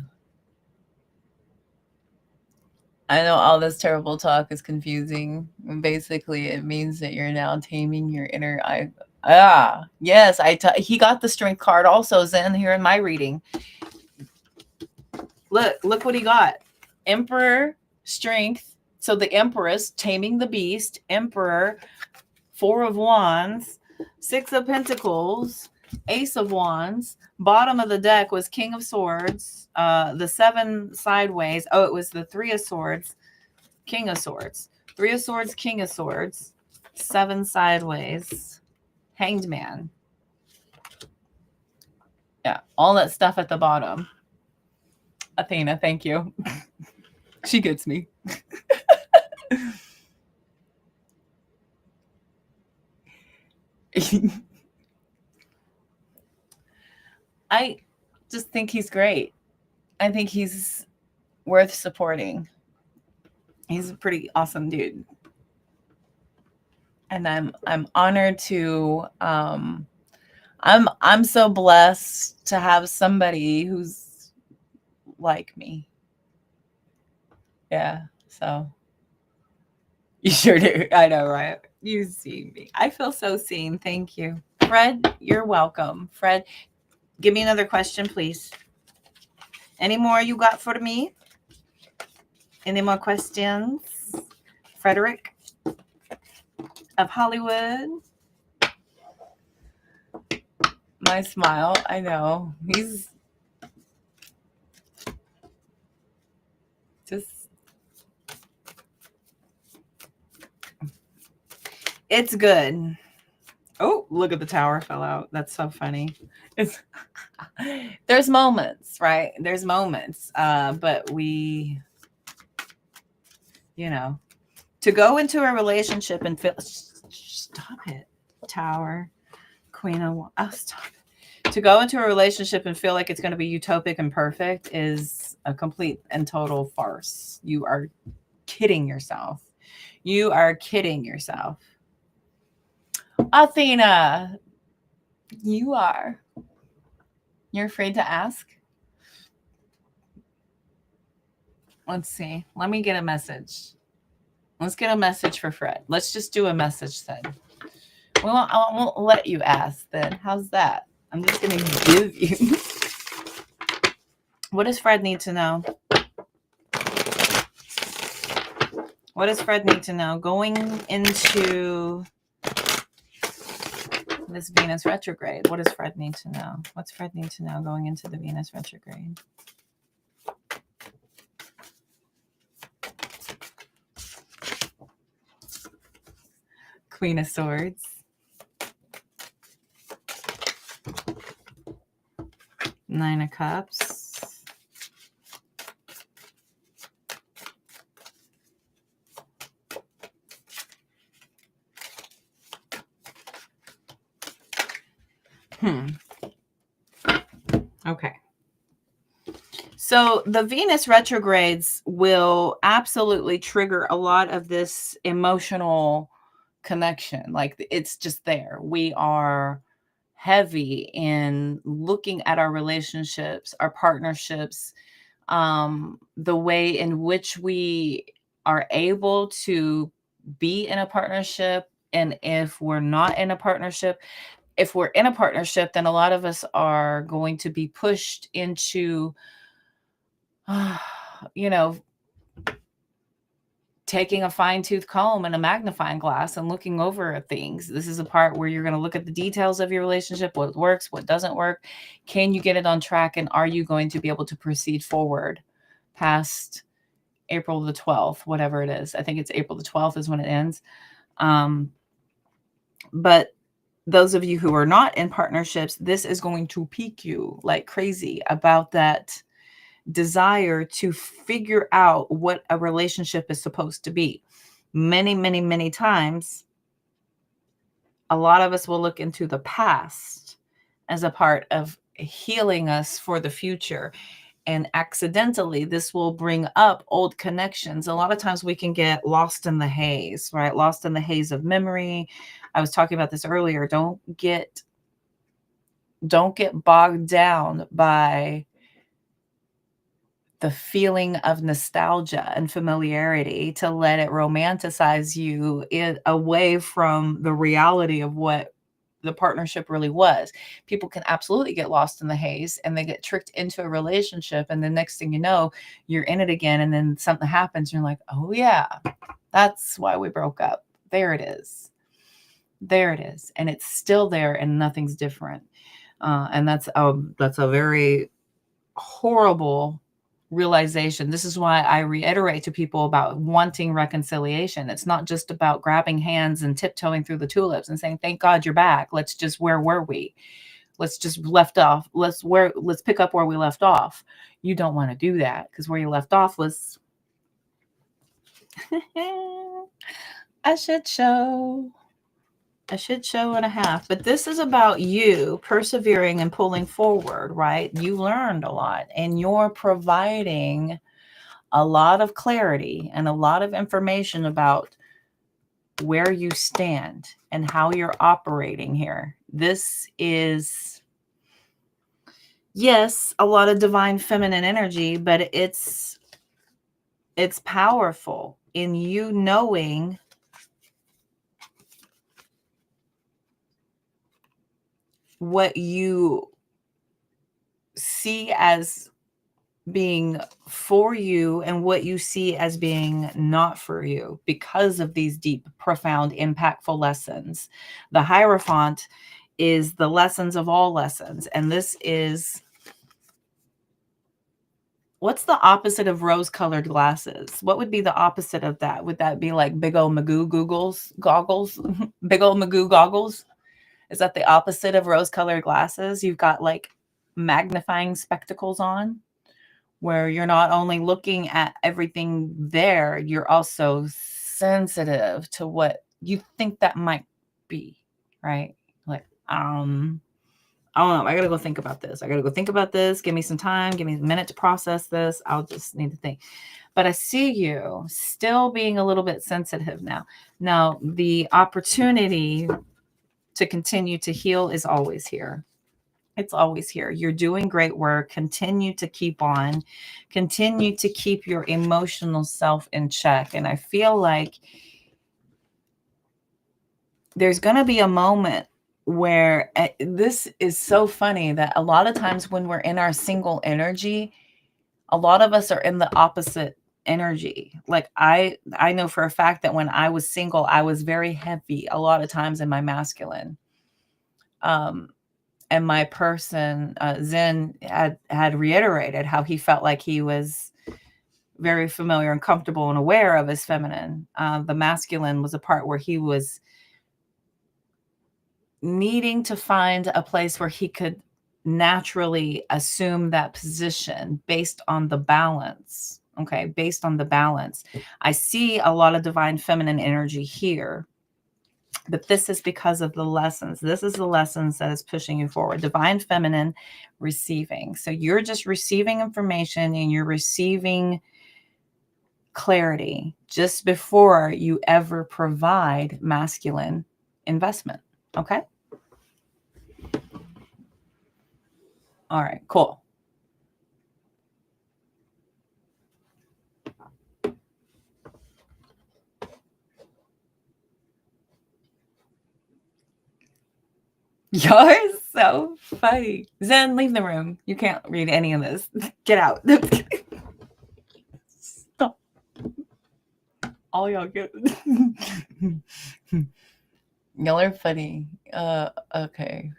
I know all this terrible talk is confusing. Basically, it means that you're now taming your inner yes, he got the strength card also, Zen, here in my reading. Look what he got. Emperor, strength. So the Empress, taming the beast. Emperor, 4 of Wands, 6 of Pentacles, Ace of Wands. Bottom of the deck was King of Swords. The 7 sideways. Oh, it was the 3 of Swords, King of Swords. 3 of Swords, King of Swords. 7 sideways. Hanged Man. Yeah, all that stuff at the bottom. Athena, thank you. She gets me. I just think he's great. I think he's worth supporting. He's a pretty awesome dude. And I'm honored to I'm so blessed to have somebody who's like me. Yeah, so you sure do. I know, right? You see me. I feel so seen. Thank you. Fred, you're welcome. Fred, give me another question, please. Any more you got for me? Any more questions? Frederick of Hollywood. My smile, I know. He's just... It's good. Oh, look at the tower fell out. That's so funny. There's moments, right? There's moments. But we, to go into a relationship and feel... Stop it, tower. Queen of... Oh, stop it. To go into a relationship and feel like it's going to be utopic and perfect is a complete and total farce. You are kidding yourself. You are kidding yourself. Athena, you are. You're afraid to ask? Let's see. Let me get a message. Let's get a message for Fred. Let's just do a message then. I won't let you ask then. How's that? I'm just going to give you. What does Fred need to know? What does Fred need to know? Going into this Venus retrograde, what does Fred need to know? What's Fred need to know going into the Venus retrograde? Queen of Swords. Nine of Cups. Okay. So the Venus retrogrades will absolutely trigger a lot of this emotional connection. Like, it's just there. We are heavy in looking at our relationships, our partnerships, the way in which we are able to be in a partnership. And if we're not in a partnership, if we're in a partnership, then a lot of us are going to be pushed into, taking a fine-tooth comb and a magnifying glass and looking over at things. This is a part where you're going to look at the details of your relationship, what works, what doesn't work. Can you get it on track? And are you going to be able to proceed forward past April the 12th, whatever it is? I think it's April the 12th is when it ends. But those of you who are not in partnerships, this is going to pique you like crazy about that desire to figure out what a relationship is supposed to be. Many, many, many times, a lot of us will look into the past as a part of healing us for the future. And accidentally, this will bring up old connections. A lot of times we can get lost in the haze, right? Lost in the haze of memory. I was talking about this earlier. Don't get bogged down by the feeling of nostalgia and familiarity to let it romanticize you away from the reality of what the partnership really was. People can absolutely get lost in the haze and they get tricked into a relationship. And the next thing you know, you're in it again. And then something happens. You're like, oh yeah, that's why we broke up. There it is. There it is. And it's still there and nothing's different. And that's a very horrible realization. This is why I reiterate to people about wanting reconciliation. It's not just about grabbing hands and tiptoeing through the tulips and saying, thank God you're back. Let's just, where were we? Let's just left off. Let's pick up where we left off. You don't want to do that, because where you left off was a shit show. A shit show and a half. But this is about you persevering and pulling forward, right? You learned a lot and you're providing a lot of clarity and a lot of information about where you stand and how you're operating here. This is, yes, a lot of divine feminine energy, but it's powerful in you knowing what you see as being for you and what you see as being not for you because of these deep, profound, impactful lessons. The Hierophant is the lessons of all lessons. And this is, what's the opposite of rose-colored glasses? What would be the opposite of that? Would that be like big old Magoo goggles? Big old Magoo goggles? Is that the opposite of rose-colored glasses? You've got like magnifying spectacles on, where you're not only looking at everything there, you're also sensitive to what you think that might be, right? Like, I don't know. I gotta go think about this. Give me some time. Give me a minute to process this. I'll just need to think. But I see you still being a little bit sensitive now. Now, the opportunity to continue to heal is always here. It's always here. You're doing great work. Continue to keep on. Continue to keep your emotional self in check. And I feel like there's going to be a moment where this is so funny that a lot of times when we're in our single energy, a lot of us are in the opposite energy. Like I know for a fact that when I was single, I was very heavy a lot of times in my masculine. And my person, Zen, had reiterated how he felt like he was very familiar and comfortable and aware of his feminine. The masculine was a part where he was needing to find a place where he could naturally assume that position based on the balance. Okay, based on the balance. I see a lot of divine feminine energy here. But this is because of the lessons. This is the lessons that is pushing you forward. Divine feminine receiving. So you're just receiving information and you're receiving clarity just before you ever provide masculine investment. Okay? All right, cool. Y'all are so funny. Zen, leave the room. You can't read any of this. Get out. Stop. All y'all get. Y'all are funny. Okay.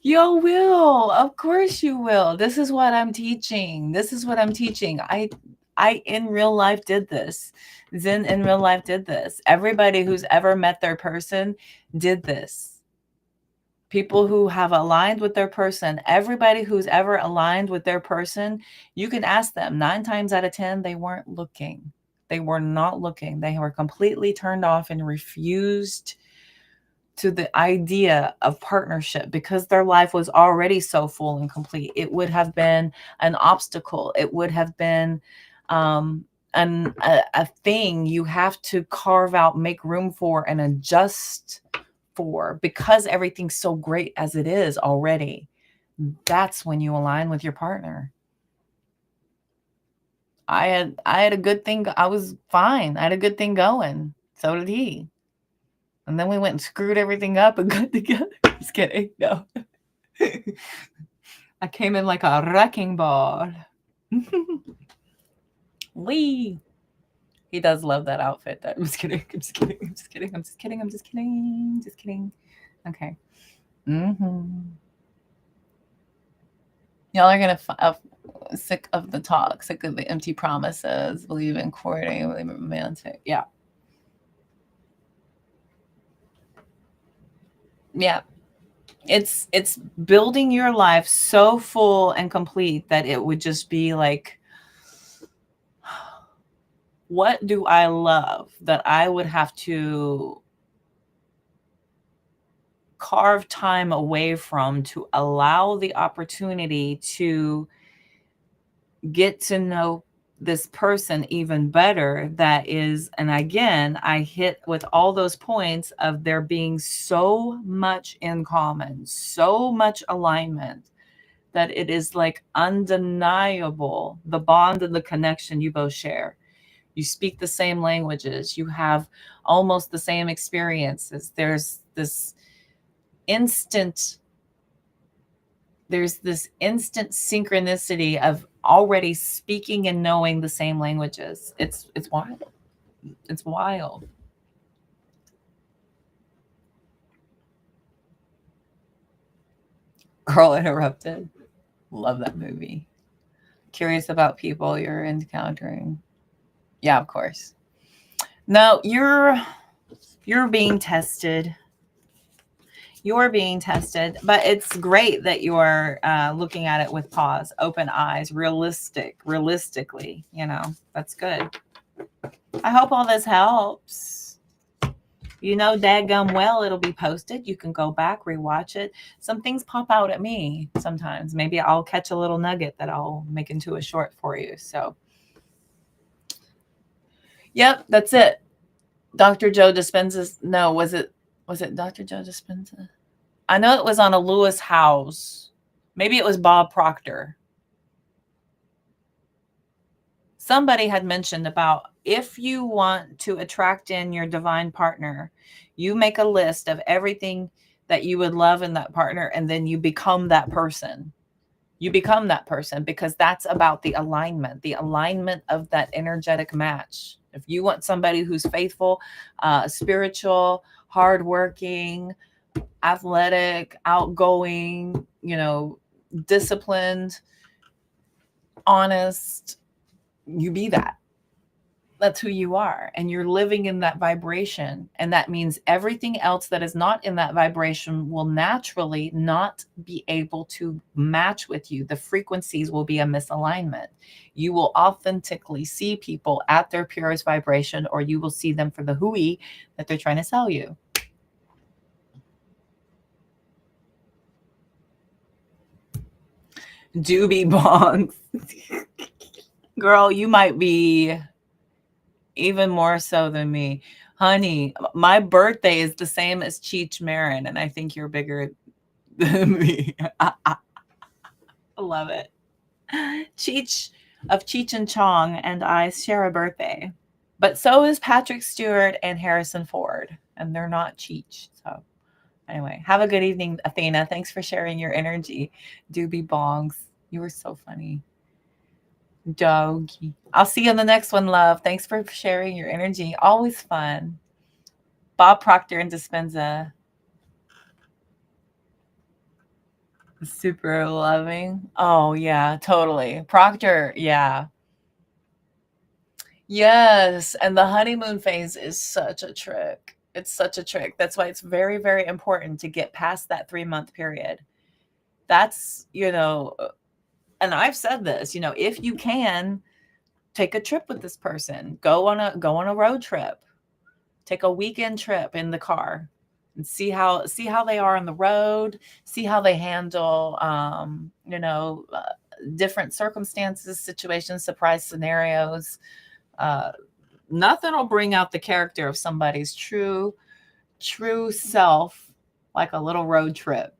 You will. Of course you will. This is what I'm teaching. I in real life did this. Zen in real life did this. Everybody who's ever met their person did this. People who have aligned with their person, everybody who's ever aligned with their person, you can ask them 9 times out of 10, they weren't looking. They were not looking. They were completely turned off and refused to the idea of partnership because their life was already so full and complete. It would have been an obstacle. It would have been a thing you have to carve out, make room for, and adjust for because everything's so great as it is already. That's when you align with your partner. I had a good thing. I was fine. I had a good thing going. So did he. And then we went and screwed everything up and got together. Just kidding. No. I came in like a wrecking ball. Wee. He does love that outfit. I'm just kidding. Okay. Y'all are going to sick of the talk, sick of the empty promises, believe in courting, believe in romantic. Yeah. Yeah. It's building your life so full and complete that it would just be like, what do I love that I would have to carve time away from to allow the opportunity to get to know this person even better? That is, and again, I hit with all those points of there being so much in common, so much alignment, that it is like undeniable, the bond and the connection you both share. You speak the same languages. You have almost the same experiences. There's this instant synchronicity of already speaking and knowing the same languages. It's wild. It's wild. Girl Interrupted. Love that movie. Curious about people you're encountering. Yeah, of course. No, you're being tested. You're being tested, but it's great that you're looking at it with pause, open eyes, realistically. That's good. I hope all this helps. Dadgum well, it'll be posted. You can go back, rewatch it. Some things pop out at me sometimes. Maybe I'll catch a little nugget that I'll make into a short for you. So, yep, that's it. Dr. Joe Dispenza's. No, was it Dr. Joe Dispenza? I know it was on a Lewis Howes. Maybe it was Bob Proctor. Somebody had mentioned about if you want to attract in your divine partner, you make a list of everything that you would love in that partner, and then you become that person. You become that person because that's about the alignment of that energetic match. If you want somebody who's faithful, spiritual, hardworking, athletic, outgoing, disciplined, honest, you be that. That's who you are. And you're living in that vibration. And that means everything else that is not in that vibration will naturally not be able to match with you. The frequencies will be a misalignment. You will authentically see people at their purest vibration, or you will see them for the hooey that they're trying to sell you. Doobie bongs. Girl, you might be even more so than me. Honey, my birthday is the same as Cheech Marin, and I think you're bigger than me. I love it. Cheech of Cheech and Chong and I share a birthday. But so is Patrick Stewart and Harrison Ford, and they're not Cheech. So anyway, have a good evening, Athena. Thanks for sharing your energy. Doobie bongs. You were so funny. Doggy. I'll see you in the next one, love. Thanks for sharing your energy. Always fun. Bob Proctor and Dispenza. Super loving. Oh, yeah, totally. Proctor, yeah. Yes. And the honeymoon phase is such a trick. It's such a trick. That's why it's very, very important to get past that 3-month period. That's, and I've said this, if you can, take a trip with this person. Go on a road trip. Take a weekend trip in the car and see how they are on the road, see how they handle different circumstances, situations, surprise scenarios. Nothing will bring out the character of somebody's true self like a little road trip.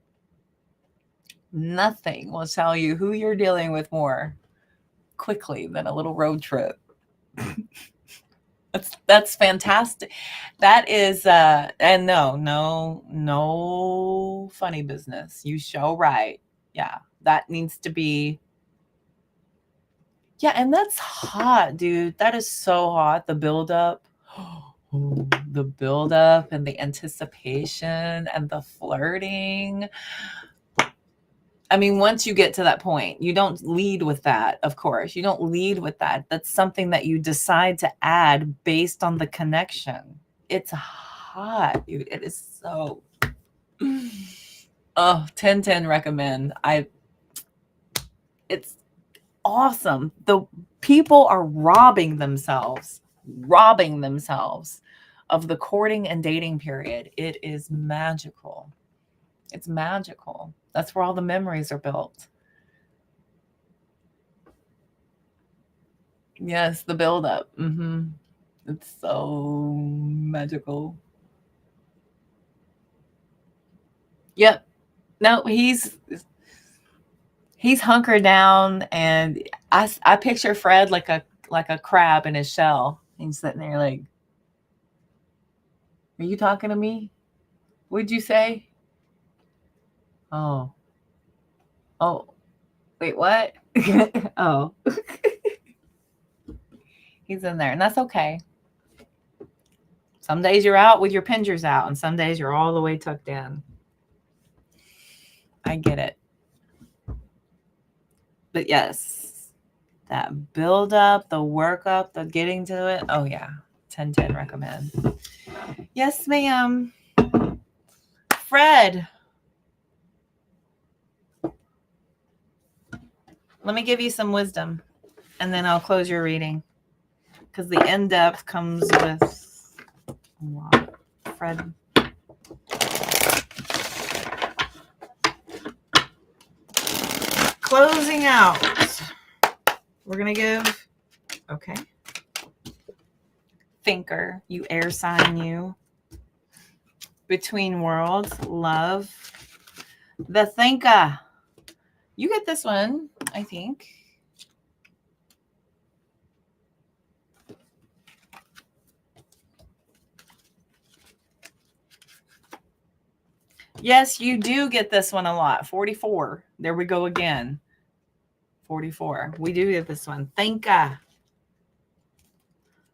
Nothing will tell you who you're dealing with more quickly than a little road trip. That's fantastic. That is and no funny business. You show right. Yeah. That needs to be. Yeah, and that's hot, dude. That is so hot. The buildup. The buildup and the anticipation and the flirting. I mean, once you get to that point, you don't lead with that, of course. You don't lead with that. That's something that you decide to add based on the connection. It's hot, dude. It is so. Oh, 10/10 recommend. It's awesome. The people are robbing themselves of the courting and dating period. It is magical. It's magical. That's where all the memories are built. Yes, the buildup. It's so magical. Yep. No, he's hunkered down, and I picture Fred like a crab in his shell. He's sitting there like, "Are you talking to me? What'd you say?" Oh. Oh. Wait, what? Oh. He's in there, and that's okay. Some days you're out with your pingers out, and some days you're all the way tucked in. I get it. But yes, that build up, the work up, the getting to it. Oh, yeah. 10/10 recommend. Yes, ma'am. Fred. Let me give you some wisdom, and then I'll close your reading. Because the in-depth comes with a lot. Fred. Closing out. We're going to give, okay. Thinker, you air sign, you. Between worlds, love. The thinker. You get this one, I think. Yes, you do get this one a lot. 44. There we go again. 44. We do get this one. Thinker.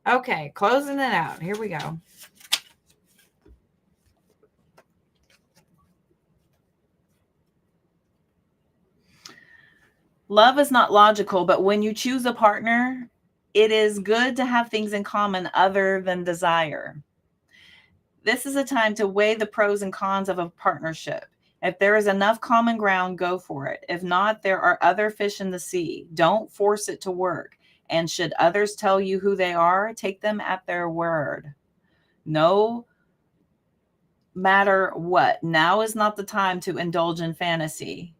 Okay, closing it out. Here we go. Love is not logical, but when you choose a partner, it is good to have things in common other than desire. This is a time to weigh the pros and cons of a partnership. If there is enough common ground, go for it. If not, there are other fish in the sea. Don't force it to work. And should others tell you who they are, take them at their word. No matter what, now is not the time to indulge in fantasy.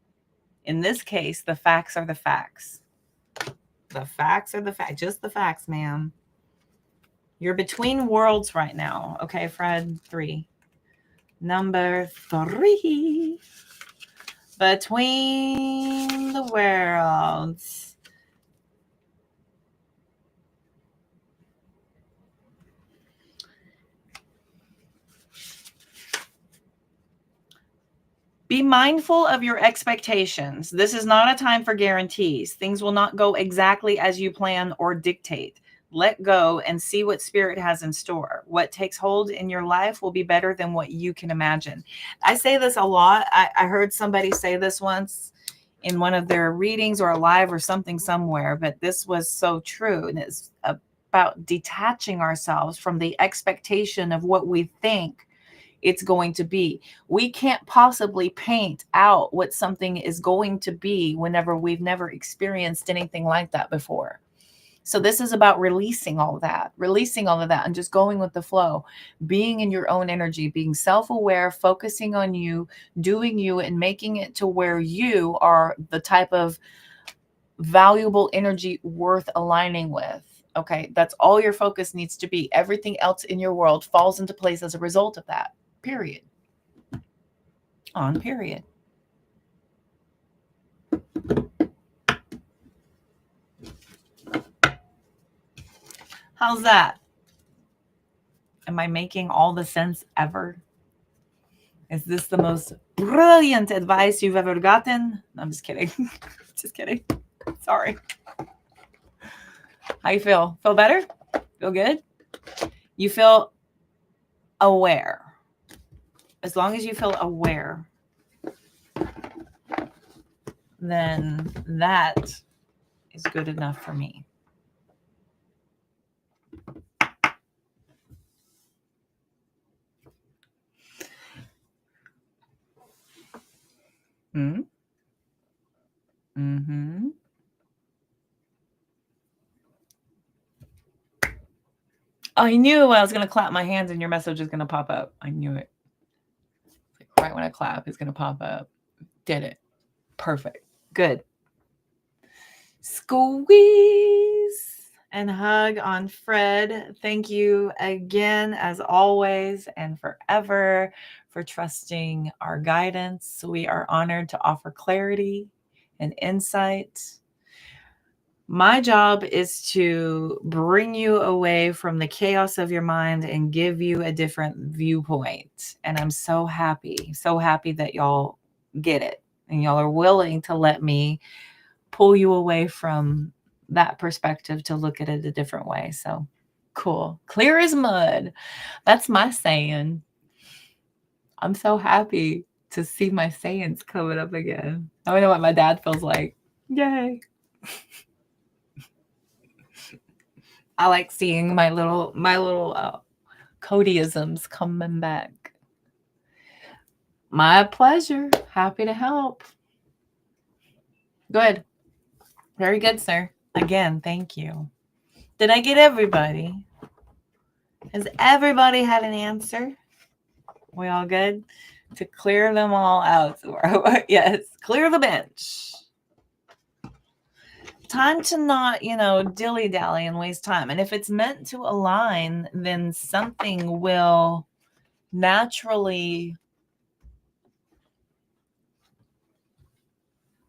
In this case, the facts are the facts. The facts are the facts. Just the facts, ma'am. You're between worlds right now. Okay, Fred, 3. Number 3. Between the worlds. Be mindful of your expectations. This is not a time for guarantees. Things will not go exactly as you plan or dictate. Let go and see what spirit has in store. What takes hold in your life will be better than what you can imagine. I say this a lot. I heard somebody say this once in one of their readings or a live or something somewhere, but this was so true. And it's about detaching ourselves from the expectation of what we think it's going to be. We can't possibly paint out what something is going to be whenever we've never experienced anything like that before. So this is about releasing all of that, and just going with the flow, being in your own energy, being self-aware, focusing on you, doing you, and making it to where you are the type of valuable energy worth aligning with. Okay, that's all your focus needs to be. Everything else in your world falls into place as a result of that. Period. On period. How's that? Am I making all the sense ever? Is this the most brilliant advice you've ever gotten? I'm just kidding. Just kidding. Sorry. How you feel? Feel better? Feel good? You feel aware. As long as you feel aware, then that is good enough for me. Mm-hmm. Mm-hmm. I knew when I was going to clap my hands and your message is going to pop up. I knew it. Like right when I clap, it's going to pop up. Did it. Perfect. Good. Squeeze and hug on Fred. Thank you again, as always and forever, for trusting our guidance. We are honored to offer clarity and insight. My job is to bring you away from the chaos of your mind and give you a different viewpoint. And I'm so happy that y'all get it. And y'all are willing to let me pull you away from that perspective to look at it a different way. So cool. Clear as mud. That's my saying. I'm so happy to see my sayings coming up again. I know what my dad feels like. Yay. I like seeing my little Codyisms coming back. My pleasure. Happy to help. Good. Very good, sir. Again, thank you. Did I get everybody? Has everybody had an answer? We all good? To clear them all out. Yes, clear the bench. Time to not, dilly-dally and waste time. And if it's meant to align, then something will naturally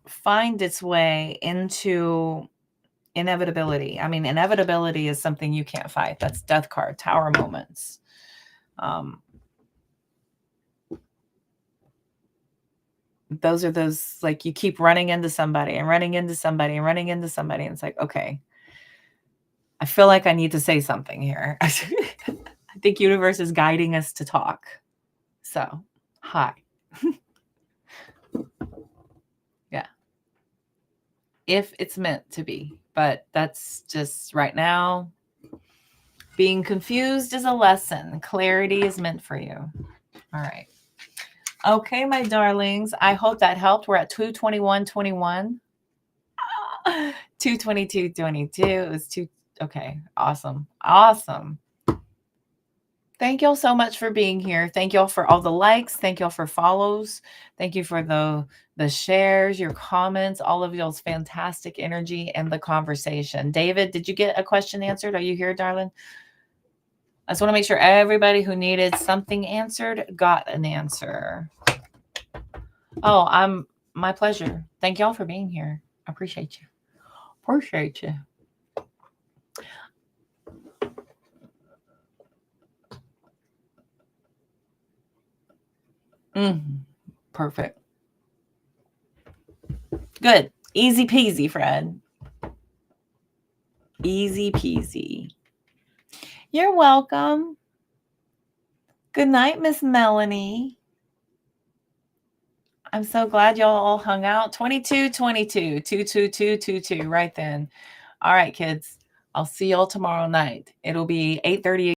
find its way into inevitability. I mean, inevitability is something you can't fight. That's death card, tower moments. Those are those, like, you keep running into somebody and running into somebody and running into somebody. And it's like, okay, I feel like I need to say something here. I think universe is guiding us to talk. So, hi. Yeah. If it's meant to be, but that's just right now. Being confused is a lesson. Clarity is meant for you. All right. Okay, my darlings. I hope that helped. We're at 221.21. 222.22. It was two. Okay. Awesome. Awesome. Thank y'all so much for being here. Thank y'all for all the likes. Thank y'all for follows. Thank you for the shares, your comments, all of y'all's fantastic energy and the conversation. David, did you get a question answered? Are you here, darling? I just want to make sure everybody who needed something answered got an answer. Oh, my pleasure. Thank y'all for being here. I appreciate you. Appreciate you. Perfect. Good. Easy peasy, Fred. Easy peasy. You're welcome. Good night, Miss Melanie. I'm so glad y'all all hung out. 2222, 22222, right then. All right, kids. I'll see y'all tomorrow night. It'll be 8:30